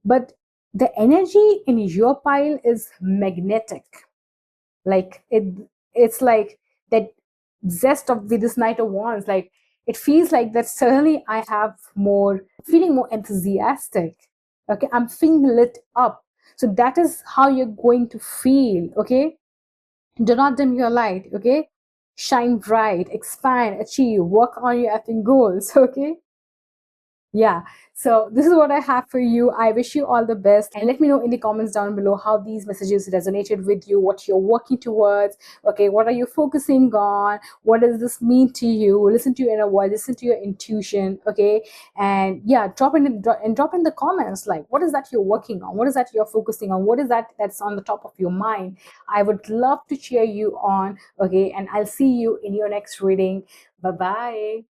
but the energy in your pile is magnetic. Like it's like that zest of with this Knight of Wands. Like it feels like that suddenly I have more feeling more enthusiastic. Okay, I'm feeling lit up. So that is how you're going to feel. Okay, do not dim your light. Okay, shine bright, expand, achieve, work on your effing goals. Okay, yeah, so this is what I have for you. I wish you all the best, and let me know in the comments down below how these messages resonated with you, what you're working towards. Okay, what are you focusing on? What does this mean to you? Listen to your inner voice, listen to your intuition. Okay, and yeah, drop in the comments, like what is that you're working on, what is that you're focusing on, what is that that's on the top of your mind. I would love to cheer you on. Okay, and I'll see you in your next reading. Bye bye.